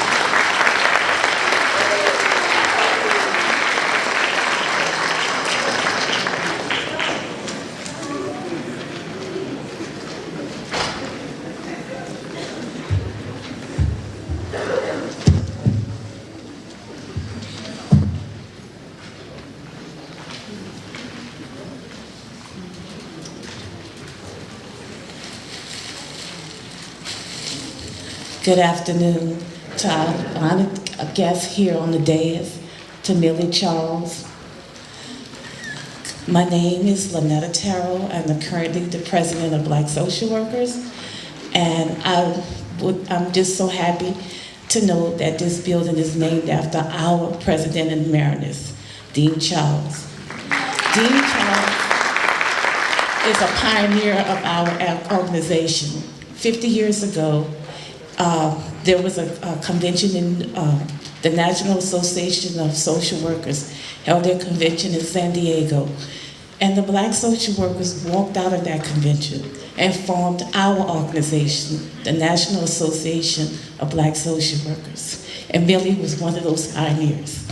Good afternoon to our honored guests here on the dais, to Millie Charles. My name is Lynetta Terrell. I'm currently the president of Black Social Workers, and I'm just so happy to know that this building is named after our president emeritus, Dean Charles. Dean Charles is a pioneer of our organization. 50 years ago, there was a convention in the National Association of Social Workers held their convention in San Diego, and the Black social workers walked out of that convention and formed our organization, the National Association of Black Social Workers. And Millie was one of those pioneers.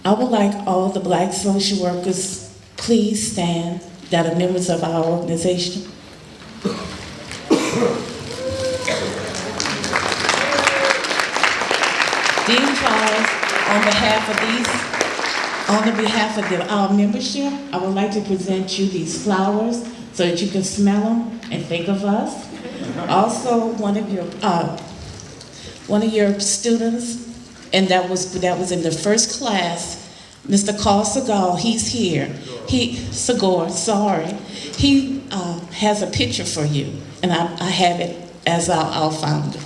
I would like all the Black social workers, please stand, that are members of our organization. Dean Charles, on behalf of our membership, I would like to present you these flowers so that you can smell them and think of us. Also, one of your students, and that was in the first class, Mr. Carl Segal, he's here. He has a picture for you, and I have it as our founder.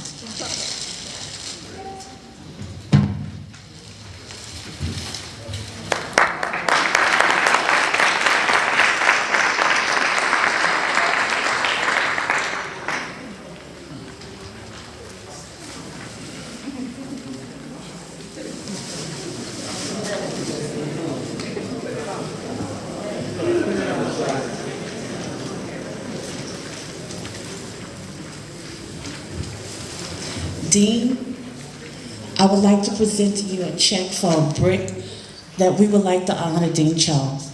Dean, I would like to present to you a check for a brick that we would like to honor Dean Charles.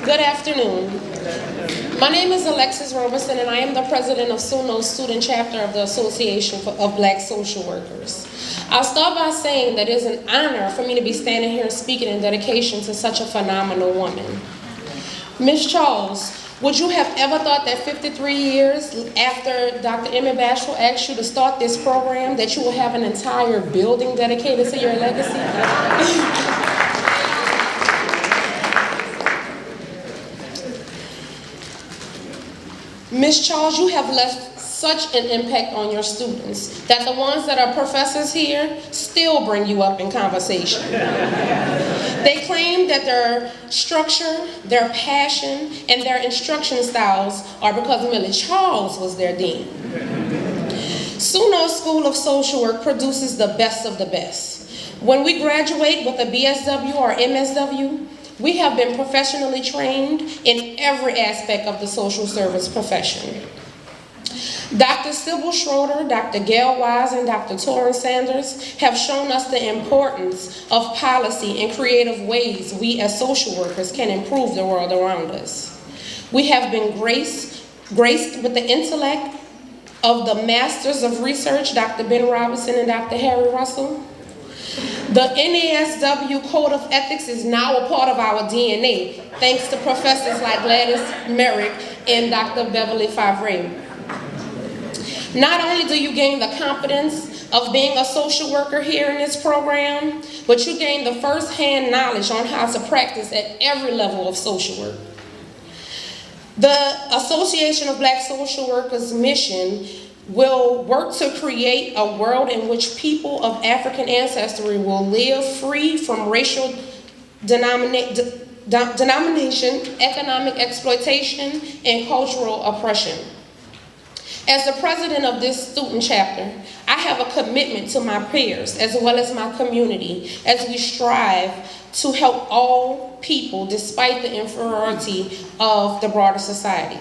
Good afternoon. My name is Alexis Roberson, and I am the president of SUNO Student Chapter of the Association of Black Social Workers. I'll start by saying that it is an honor for me to be standing here speaking in dedication to such a phenomenal woman. Ms. Charles, would you have ever thought that 53 years after Dr. Emmett Bashful asked you to start this program that you will have an entire building dedicated to your legacy? Ms. Charles, you have left such an impact on your students that the ones that are professors here still bring you up in conversation. They claim that their structure, their passion, and their instruction styles are because Millie Charles was their dean. SUNO-School of Social Work produces the best of the best. When we graduate with a BSW or MSW, we have been professionally trained in every aspect of the social service profession. Dr. Sybil Schroeder, Dr. Gail Wise, and Dr. Torrance Sanders have shown us the importance of policy and creative ways we as social workers can improve the world around us. We have been graced with the intellect of the Masters of Research, Dr. Ben Robinson and Dr. Harry Russell. The NASW Code of Ethics is now a part of our DNA, thanks to professors like Gladys Merrick and Dr. Beverly Favre. Not only do you gain the competence of being a social worker here in this program, but you gain the first-hand knowledge on how to practice at every level of social work. The Association of Black Social Workers' mission will work to create a world in which people of African ancestry will live free from racial denomination, economic exploitation, and cultural oppression. As the president of this student chapter, I have a commitment to my peers as well as my community as we strive to help all people despite the inferiority of the broader society.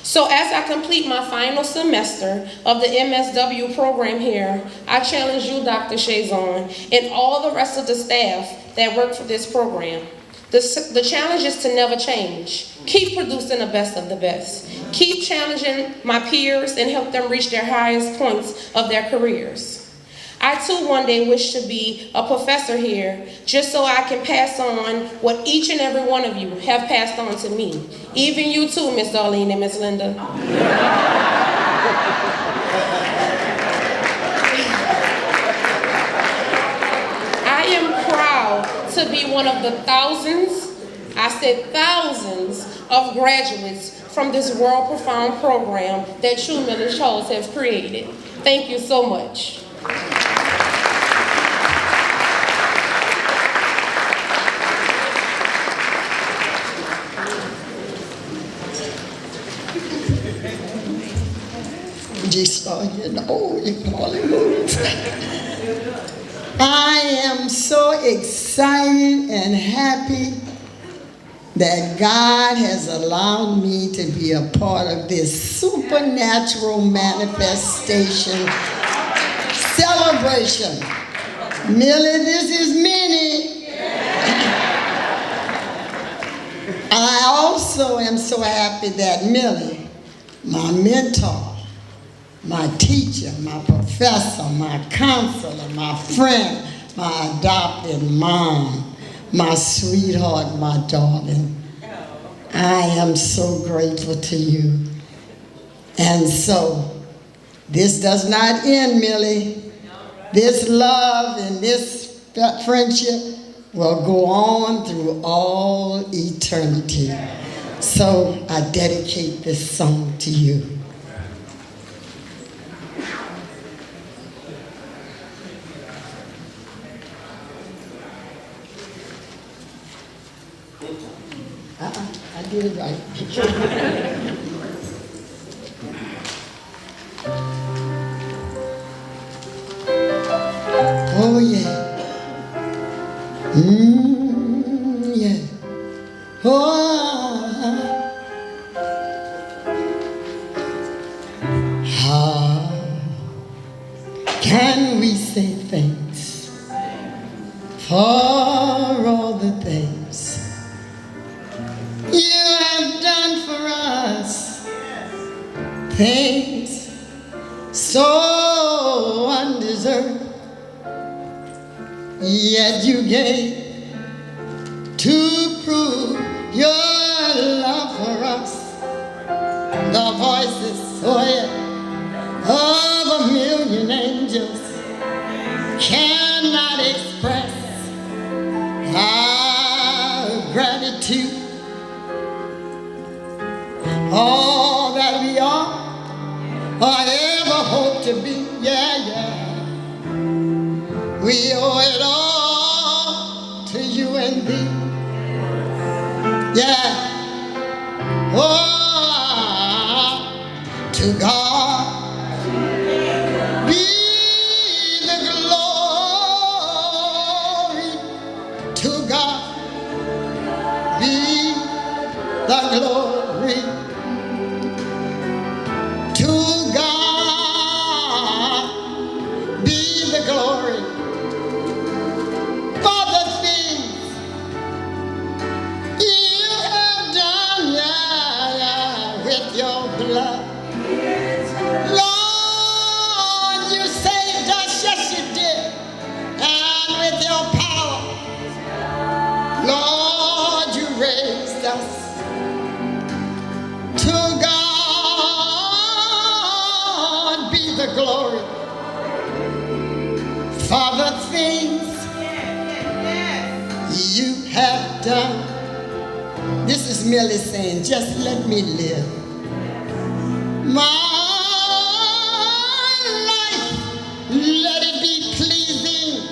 So as I complete my final semester of the MSW program here, I challenge you, Dr. Chazon, and all the rest of the staff that work for this program. The challenge is to never change. Keep producing the best of the best. Keep challenging my peers and help them reach their highest points of their careers. I too one day wish to be a professor here, just so I can pass on what each and every one of you have passed on to me. Even you too, Miss Darlene and Miss Linda. I am proud to be one of the thousands, I said thousands, of graduates from this world profound program that True Millie Charles have created. Thank you so much. I am so excited and happy that God has allowed me to be a part of this supernatural manifestation celebration. Millie, this is Minnie. I also am so happy that Millie, my mentor, my teacher, my professor, my counselor, my friend, my adopted mom, my sweetheart, my darling, I am so grateful to you. And so, this does not end, Millie. This love and this friendship will go on through all eternity. So, I dedicate this song to you. I did it right. Oh yeah. Yeah. Oh. How can we say thanks for all the things you have done for us, things so undeserved, yet you gave to prove your love for us. The voices, oh yeah, of a million angels cannot express our gratitude. All that we are or ever hope to be, yeah, yeah. We owe it all to you and thee, yeah. Oh, to God be the glory, to God be the glory. To us. To God be the glory for the things you have done. This is Millie saying, just let me live my life, let it be pleasing,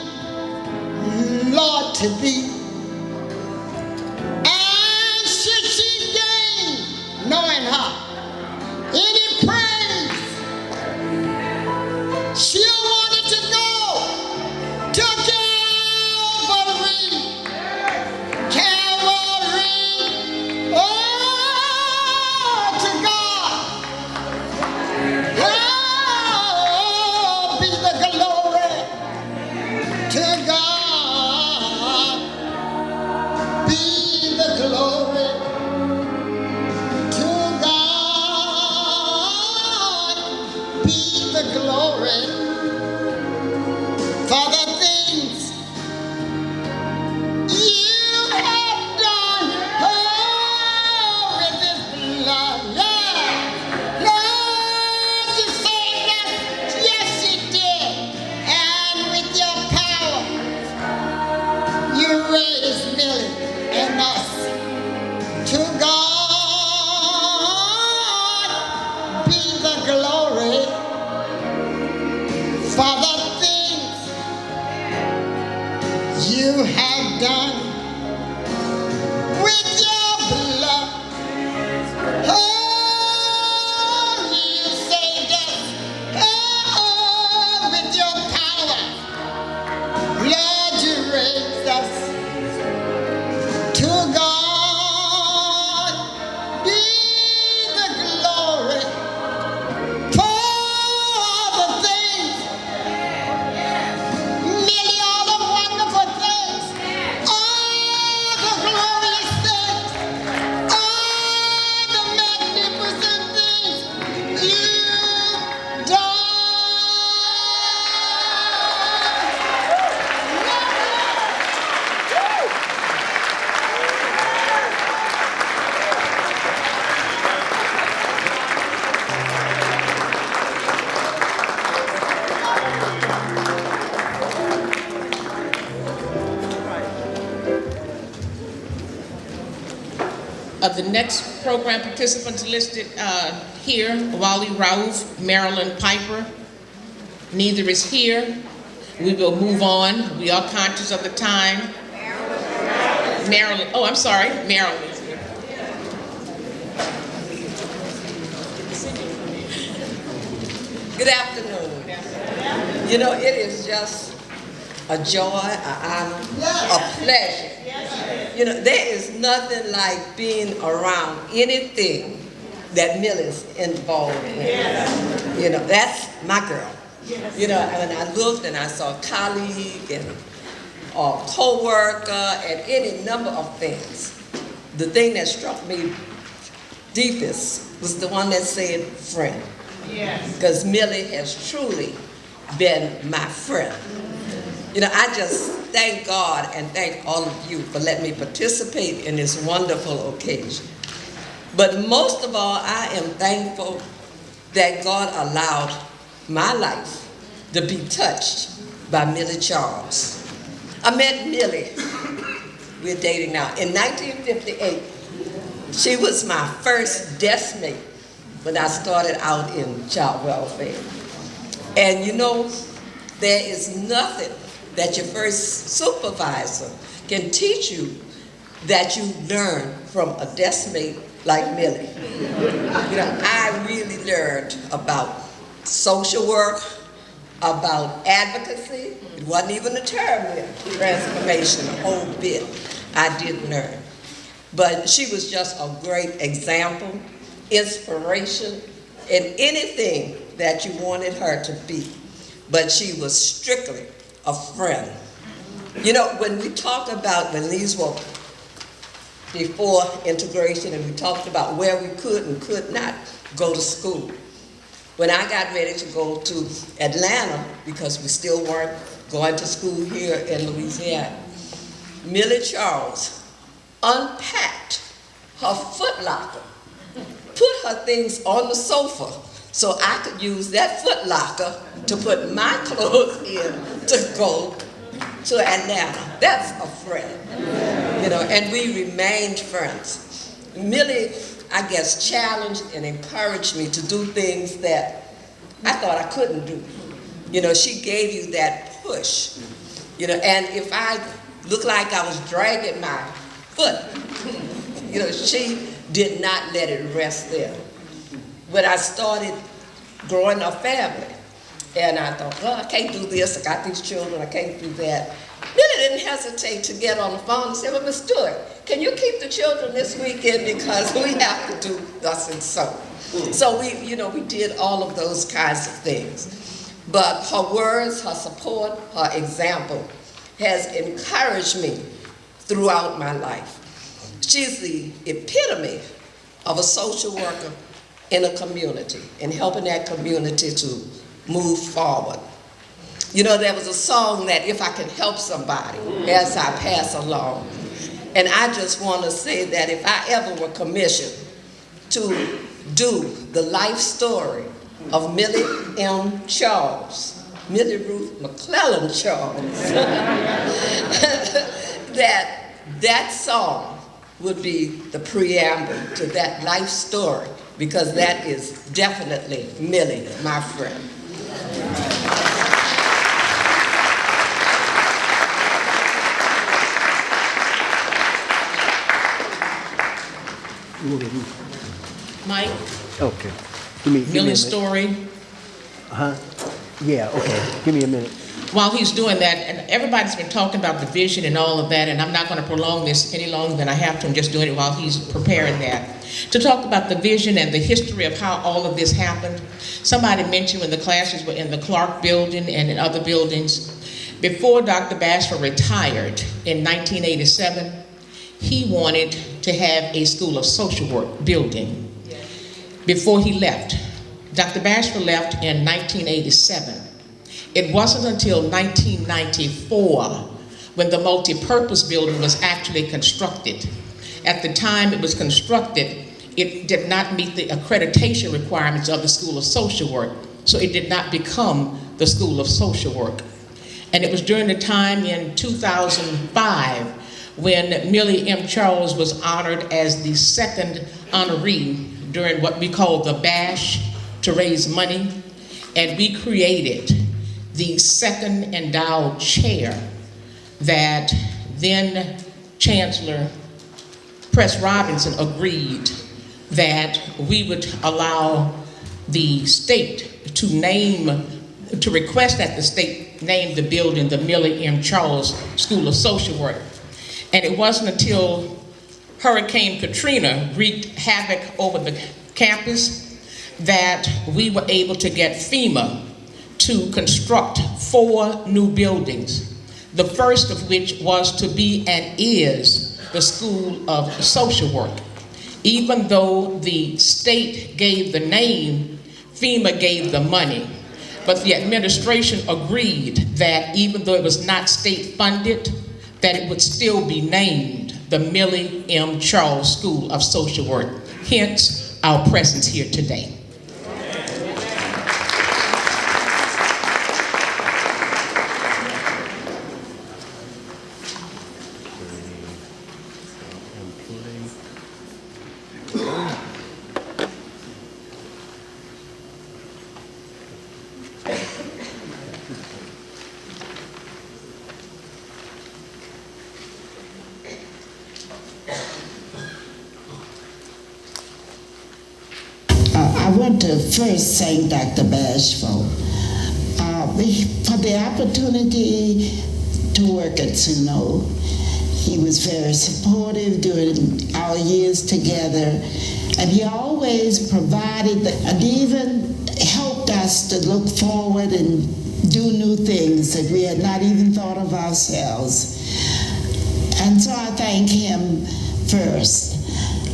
Lord, to thee. And should she gain, knowing her, any praise, she'll want it to go to Calvary. Calvary. Oh, to God. Oh, be the glory. To God be the glory. To God be the glory for the things you have done. Oh, with this blood. Yeah. Lord, you saved us. Yes, you did. And with your power, you raised Millie and us. To God be the glory for the things you have done with your blood. Oh, you saved us. Oh, with your power, Lord, you raised us. To God be the glory for the things, Millie, all the wonderful things, all the glorious things, all the magnificent things you've done. The next program participants listed here, Wally Rauf, Marilyn Piper. Neither is here. We will move on. We are conscious of the time. Marilyn, oh, I'm sorry, Marilyn. Good afternoon. You know, it is just a joy, an honor, a pleasure. You know, there is nothing like being around anything that Millie's involved in. You know, that's my girl. You know, when I looked and I saw a colleague and a co-worker and any number of things, the thing that struck me deepest was the one that said friend. Because Millie has truly been my friend. You know, I just thank God and thank all of you for letting me participate in this wonderful occasion. But most of all, I am thankful that God allowed my life to be touched by Millie Charles. I met Millie, we're dating now, in 1958. She was my first desk mate when I started out in child welfare. And you know, there is nothing that your first supervisor can teach you that you learn from a desk mate like Millie. You know, I really learned about social work, about advocacy. It wasn't even a term yet, transformation, a whole bit I did learn. But she was just a great example, inspiration, in anything that you wanted her to be. But she was strictly a friend. You know, when we talked about, when these were before integration, and we talked about where we could and could not go to school. When I got ready to go to Atlanta, because we still weren't going to school here in Louisiana, Millie Charles unpacked her foot locker, put her things on the sofa so I could use that foot locker to put my clothes in to go to Atlanta. That's a friend, you know, and we remained friends. Millie, I guess, challenged and encouraged me to do things that I thought I couldn't do. You know, she gave you that push, you know, and if I looked like I was dragging my foot, you know, she did not let it rest there. When I started growing a family, and I thought, well, I can't do this, I got these children, I can't do that. Millie didn't hesitate to get on the phone and say, well, Miss Stewart, can you keep the children this weekend because we have to do thus and so. So we, you know, we did all of those kinds of things. But her words, her support, her example has encouraged me throughout my life. She's the epitome of a social worker in a community and helping that community to move forward. You know, there was a song that if I can help somebody as I pass along. And I just want to say that if I ever were commissioned to do the life story of Millie M. Charles, Millie Ruth McClellan Charles, that song would be the preamble to that life story, because that is definitely Millie, my friend. Mike? Okay. Give me a Millie's minute. story. Yeah, okay. Give me a minute. While he's doing that, and everybody's been talking about the vision and all of that, and I'm not going to prolong this any longer than I have to. I'm just doing it while he's preparing that. To talk about the vision and the history of how all of this happened. Somebody mentioned when the classes were in the Clark building and in other buildings. Before Dr. Bashford retired in 1987, he wanted to have a School of Social Work building. Before he left, Dr. Bashford left in 1987. It wasn't until 1994 when the multi-purpose building was actually constructed. At the time it was constructed, it did not meet the accreditation requirements of the School of Social Work, so it did not become the School of Social Work. And it was during the time in 2005 when Millie M. Charles was honored as the second honoree during what we call the Bash to raise money, and we created the second endowed chair that then Chancellor Press Robinson agreed that we would allow the state to request that the state name the building the Millie M. Charles School of Social Work. And it wasn't until Hurricane Katrina wreaked havoc over the campus that we were able to get FEMA to construct 4 new buildings, the first of which was to be and is the School of Social Work. Even though the state gave the name, FEMA gave the money. But the administration agreed that even though it was not state funded, that it would still be named the Millie M. Charles School of Social Work, hence our presence here today. I want to first thank Dr. Bashford for the opportunity to work at SUNO. He was very supportive during our years together, and he always provided and even helped us to look forward and do new things that we had not even thought of ourselves. And so I thank him first.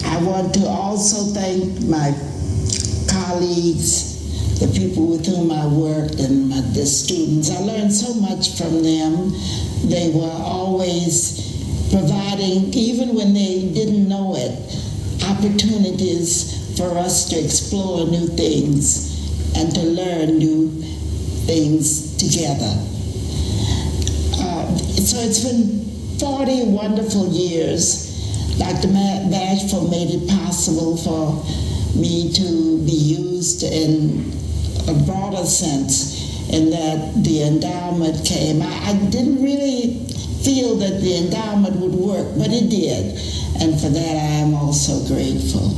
I want to also thank my colleagues, the people with whom I worked, and the students. I learned so much from them. They were always providing, even when they didn't know it, opportunities for us to explore new things and to learn new things together. So it's been 40 wonderful years. Dr. Bashful made it possible for me to be used in a broader sense, in that the endowment came. I didn't really feel that the endowment would work, but it did, and for that I am also grateful.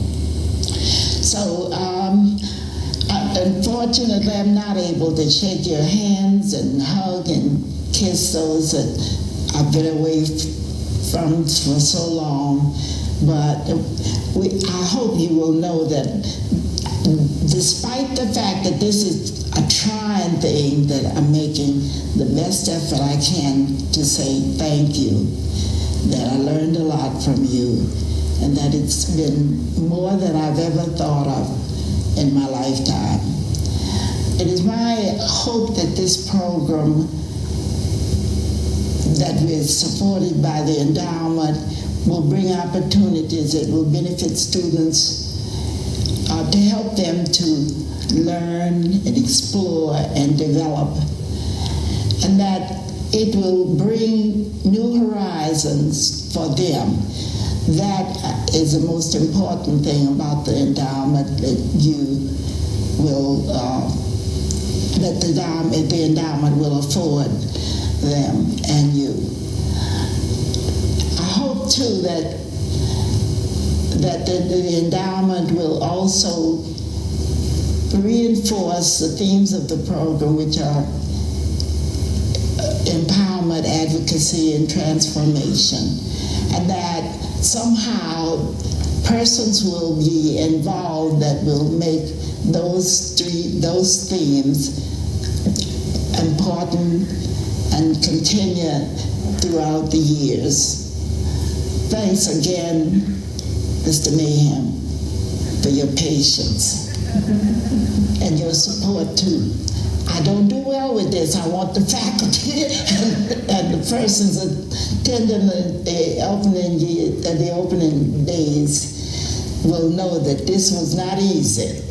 So unfortunately I'm not able to shake your hands and hug and kiss those that I've been away from for so long, but I hope you will know that despite the fact that this is a trying thing, that I'm making the best effort I can to say thank you, that I learned a lot from you, and that it's been more than I've ever thought of in my lifetime. It is my hope that this program that is supported by the endowment will bring opportunities that will benefit students, to help them to learn and explore and develop, and that it will bring new horizons for them. That is the most important thing about the endowment, that you will, that the endowment will afford them and you. I hope too that the endowment will also reinforce the themes of the program, which are empowerment, advocacy, and transformation, and that somehow persons will be involved that will make those themes important and continue throughout the years. Thanks again, Mr. Mayhem, for your patience and your support too. I don't do well with this. I want the faculty and the persons attending the opening days will know that this was not easy,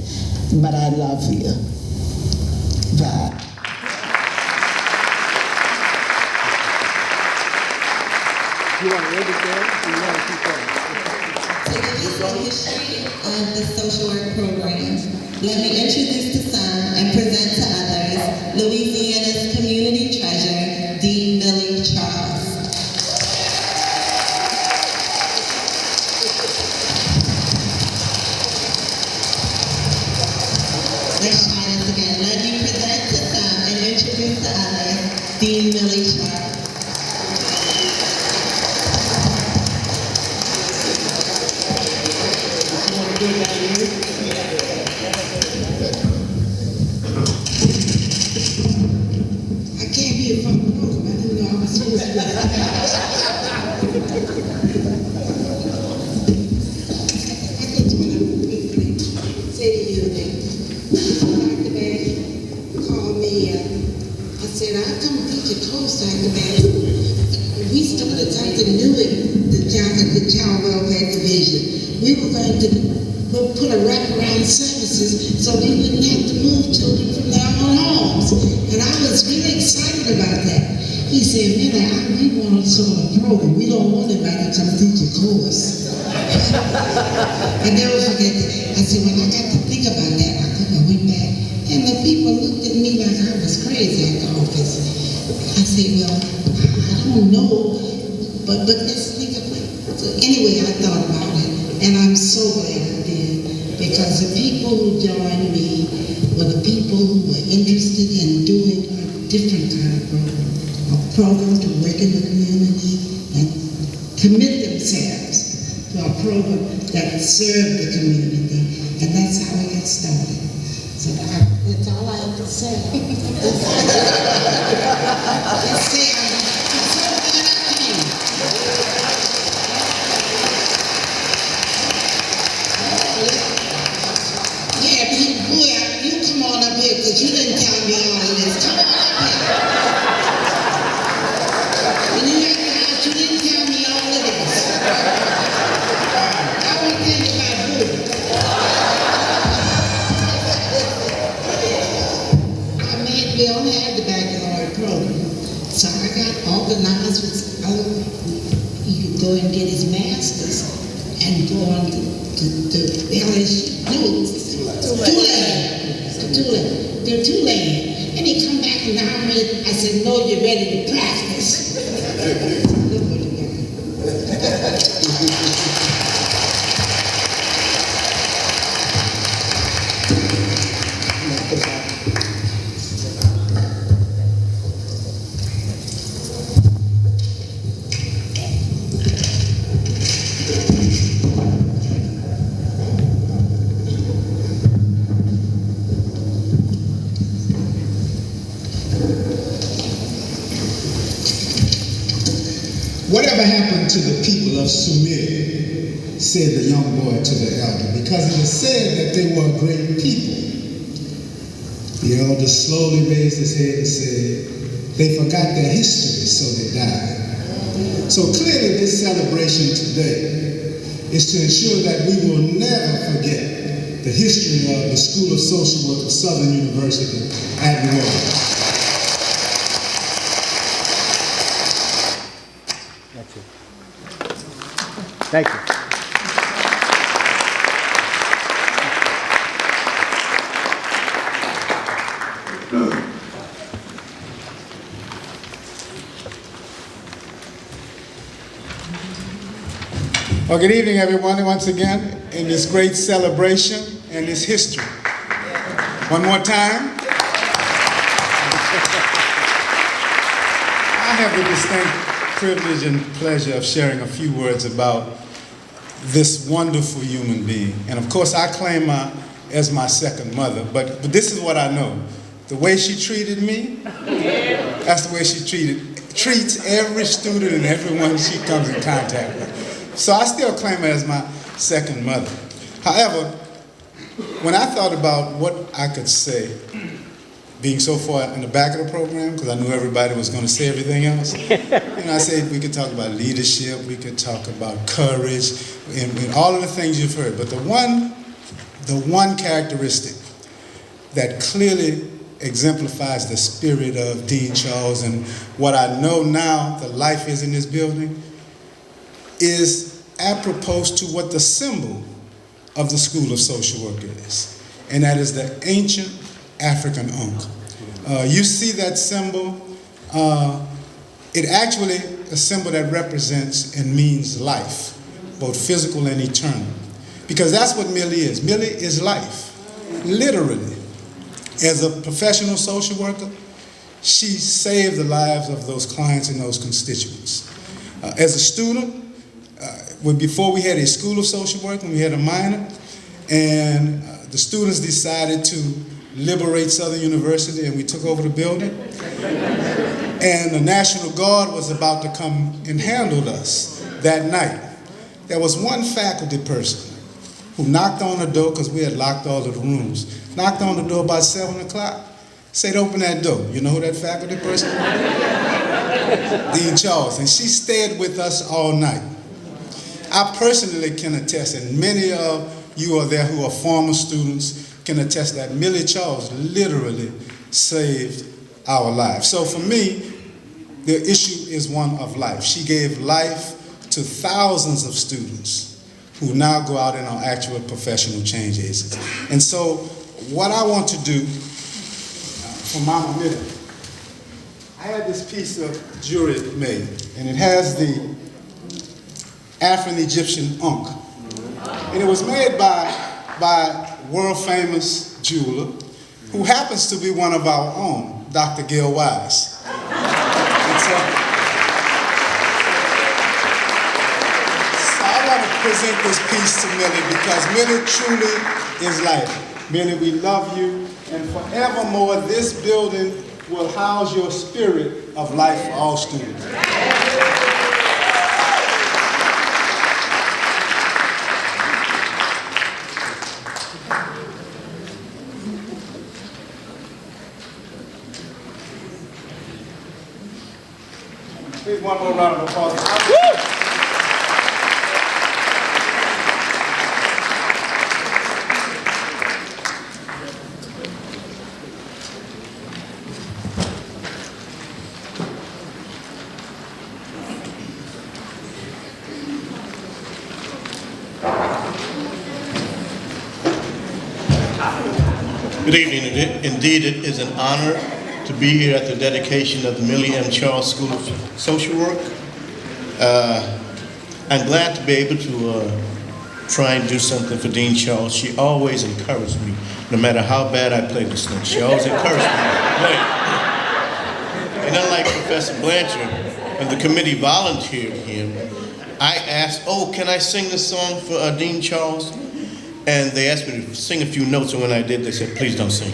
but I love you. Bye. You want to end it there, or you want to keep going? To the history of the social work program, let me introduce to some and present to others Louisiana's community treasure, Dean Millie Charles. Let's try this again. Let me present to some and introduce to others Dean Millie Charles. I can't be a front row. I didn't know I was supposed to be that. I just want to quickly say to you that Dr. Bash called me. I said, I'll come teach a course, Dr. Bash. We started Dr. Newell, the Child Welfare Division. We were going to put a wraparound services so we wouldn't have to move children from their own homes. And I was really excited about that. He said, Millie, we want to sort of program. We don't want anybody to come teach a course. I never forget that. I said, when I got to think about that, I went back, and the people looked at me like I was crazy at the office. I said, well, I don't know, but let's think of it. So anyway, I thought about it, and I'm so glad I did, because the people who joined me were the people who were interested in doing a different kind of program, a program to work in the community and commit themselves to a program that served the community, and that's how we got started. So that's all I have to say. Let's say I'm so glad I came. Yeah, you come on up here, because you didn't tell me all of this. Come on up here. When you left the house, you didn't tell me all of this. I want to tell you about and go on to LSU. No, Tulane. They're Tulane. And he come back and I said, no, you're ready to practice. Whatever happened to the people of Sumer, said the young boy to the elder, because it was said that they were a great people. The elder slowly raised his head and said, they forgot their history, so they died. So clearly this celebration today is to ensure that we will never forget the history of the School of Social Work of Southern University at New Orleans. Thank you. Well, good evening, everyone, once again, in this great celebration and this history. One more time. I have the distinct privilege and pleasure of sharing a few words about this wonderful human being. And of course, I claim her as my second mother, but this is what I know. The way she treated me, that's the way she treats every student and everyone she comes in contact with. So I still claim her as my second mother. However, when I thought about what I could say, being so far in the back of the program, because I knew everybody was going to say everything else, I said we could talk about leadership, we could talk about courage, and all of the things you've heard. But the one characteristic that clearly exemplifies the spirit of Dean Charles and what I know now the life is in this building is apropos to what the symbol of the School of Social Work is, and that is the ancient African Ankh. You see that symbol. It actually is a symbol that represents and means life, both physical and eternal. Because that's what Millie is. Millie is life, literally. As a professional social worker, she saved the lives of those clients and those constituents. As a student, before we had a School of Social Work, when we had a minor, and the students decided to liberate Southern University, and we took over the building. And the National Guard was about to come and handle us that night. There was one faculty person who knocked on the door, because we had locked all of the rooms, knocked on the door about 7 o'clock, said, open that door. You know who that faculty person was? Dean Charles, and she stayed with us all night. I personally can attest, and many of you are there who are former students can attest that Millie Charles literally saved our lives. So for me, the issue is one of life. She gave life to thousands of students who now go out and are actual professional change agents. And so what I want to do for Mama Millie, I had this piece of jewelry made, and it has the Afro-Egyptian Ankh. And it was made by world-famous jeweler who happens to be one of our own, Dr. Gail Wise. And so I want to present this piece to Millie because Millie truly is life. Millie, we love you, and forevermore this building will house your spirit of life for all students. Please, one more round of applause. Good evening. Indeed, it is an honor to be here at the dedication of the Millie M. School of Social Work. I'm glad to be able to try and do something for Dean Charles. She always encouraged me, no matter how bad I played the snake. She always encouraged me to play. And unlike Professor Blanchard, and the committee volunteered him, I asked, oh, can I sing this song for Dean Charles? And they asked me to sing a few notes, and when I did, they said, please don't sing.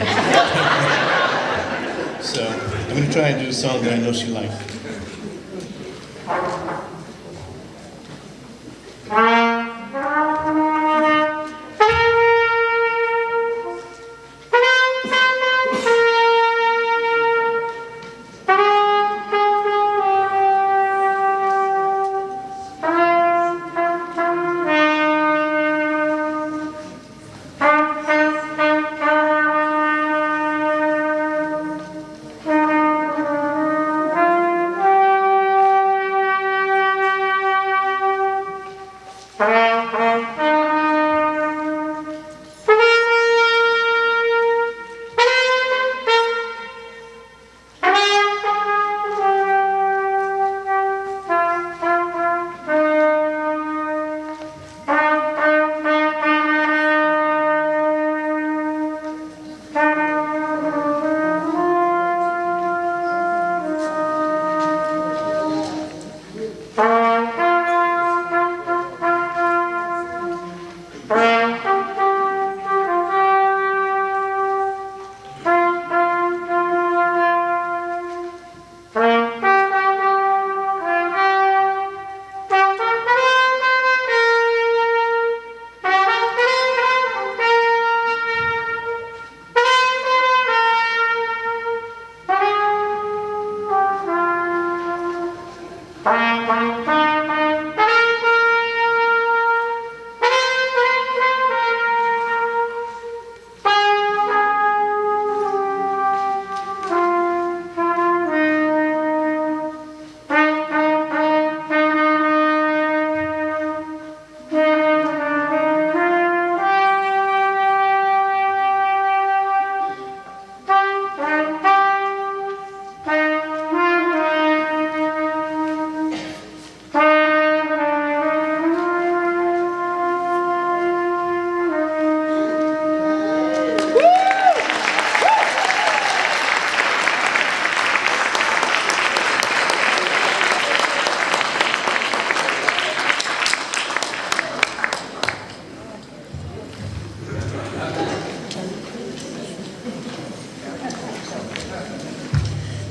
So I'm going to try and do a song that I know she likes.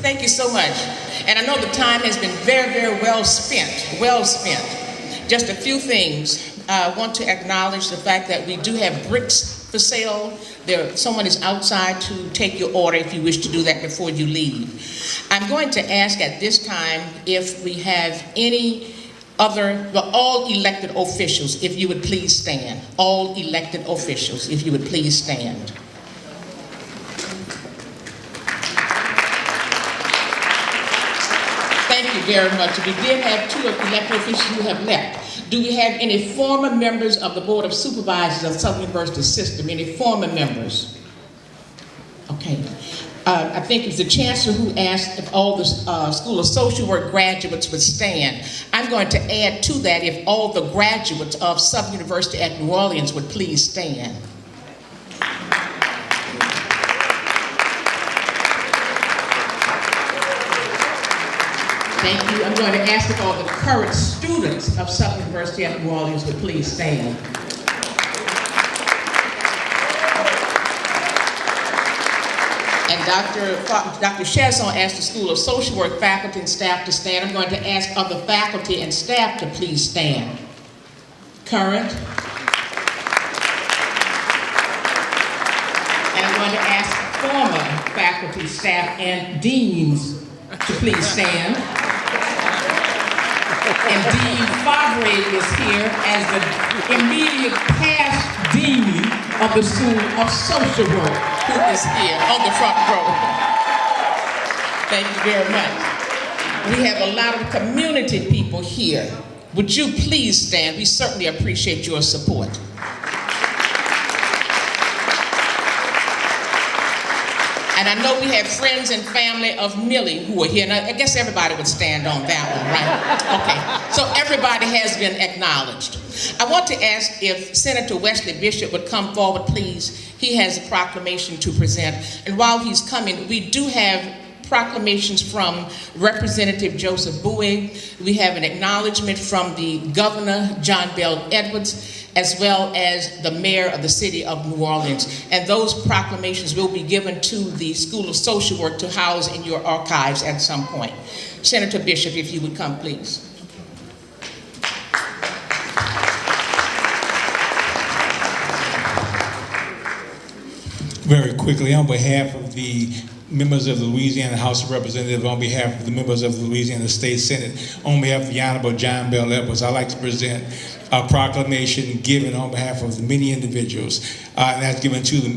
Thank you so much. And I know the time has been very, very well spent, well spent. Just a few things. I want to acknowledge the fact that we do have bricks for sale. Someone is outside to take your order if you wish to do that before you leave. I'm going to ask at this time if we have any other, all elected officials, if you would please stand. All elected officials, if you would please stand. Thank you very much. We did have 2 elected officials who have left. Do we have any former members of the Board of Supervisors of Southern University System? Any former members? Okay. I think it's the Chancellor who asked if all the School of Social Work graduates would stand. I'm going to add to that if all the graduates of Southern University at New Orleans would please stand. Thank you. I'm going to ask if all the current students of Southern University at New Orleans would please stand. And Dr. Chasson asked the School of Social Work faculty and staff to stand. I'm going to ask other faculty and staff to please stand. Current. And I'm going to ask former faculty, staff, and deans to please stand. And Dean Favre is here as the immediate past dean of the School of Social Work, who is here on the front row. Thank you very much. We have a lot of community people here. Would you please stand? We certainly appreciate your support. And I know we have friends and family of Millie who are here. And I guess everybody would stand on that one, right? Okay, so everybody has been acknowledged. I want to ask if Senator Wesley Bishop would come forward, please. He has a proclamation to present. And while he's coming, we do have proclamations from Representative Joseph Bowie. We have an acknowledgement from the Governor, John Bell Edwards, as well as the Mayor of the City of New Orleans. And those proclamations will be given to the School of Social Work to house in your archives at some point. Senator Bishop, if you would come, please. Very quickly, on behalf of the members of the Louisiana House of Representatives, on behalf of the members of the Louisiana State Senate, on behalf of the Honorable John Bell Edwards, I'd like to present a proclamation given on behalf of the many individuals, and that's given to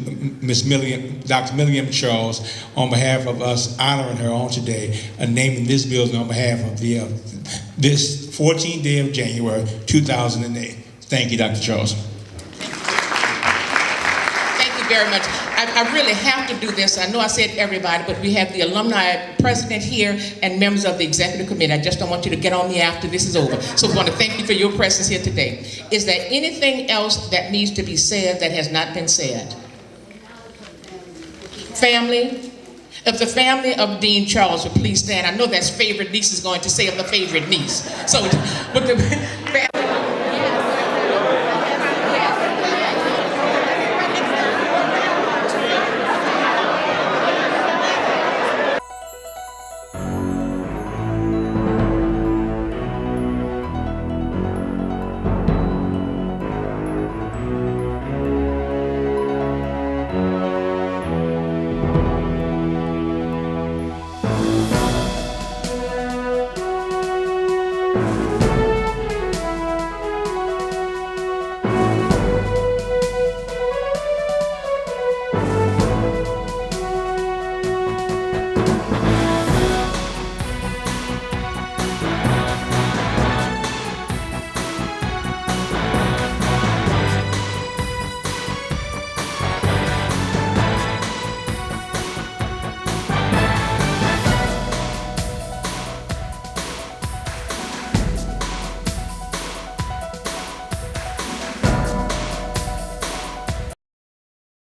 Miss Dr. Millie M. Charles, on behalf of us honoring her on today, and naming this building on behalf of this 14th day of January, 2008. Thank you, Dr. Charles. Thank you very much. I really have to do this. I know I said everybody, but we have the alumni president here and members of the executive committee. I just don't want you to get on me after this is over. So we want to thank you for your presence here today. Is there anything else that needs to be said that has not been said? Family? If the family of Dean Charles would please stand. I know that's favorite niece is going to say of the favorite niece. So, but the family.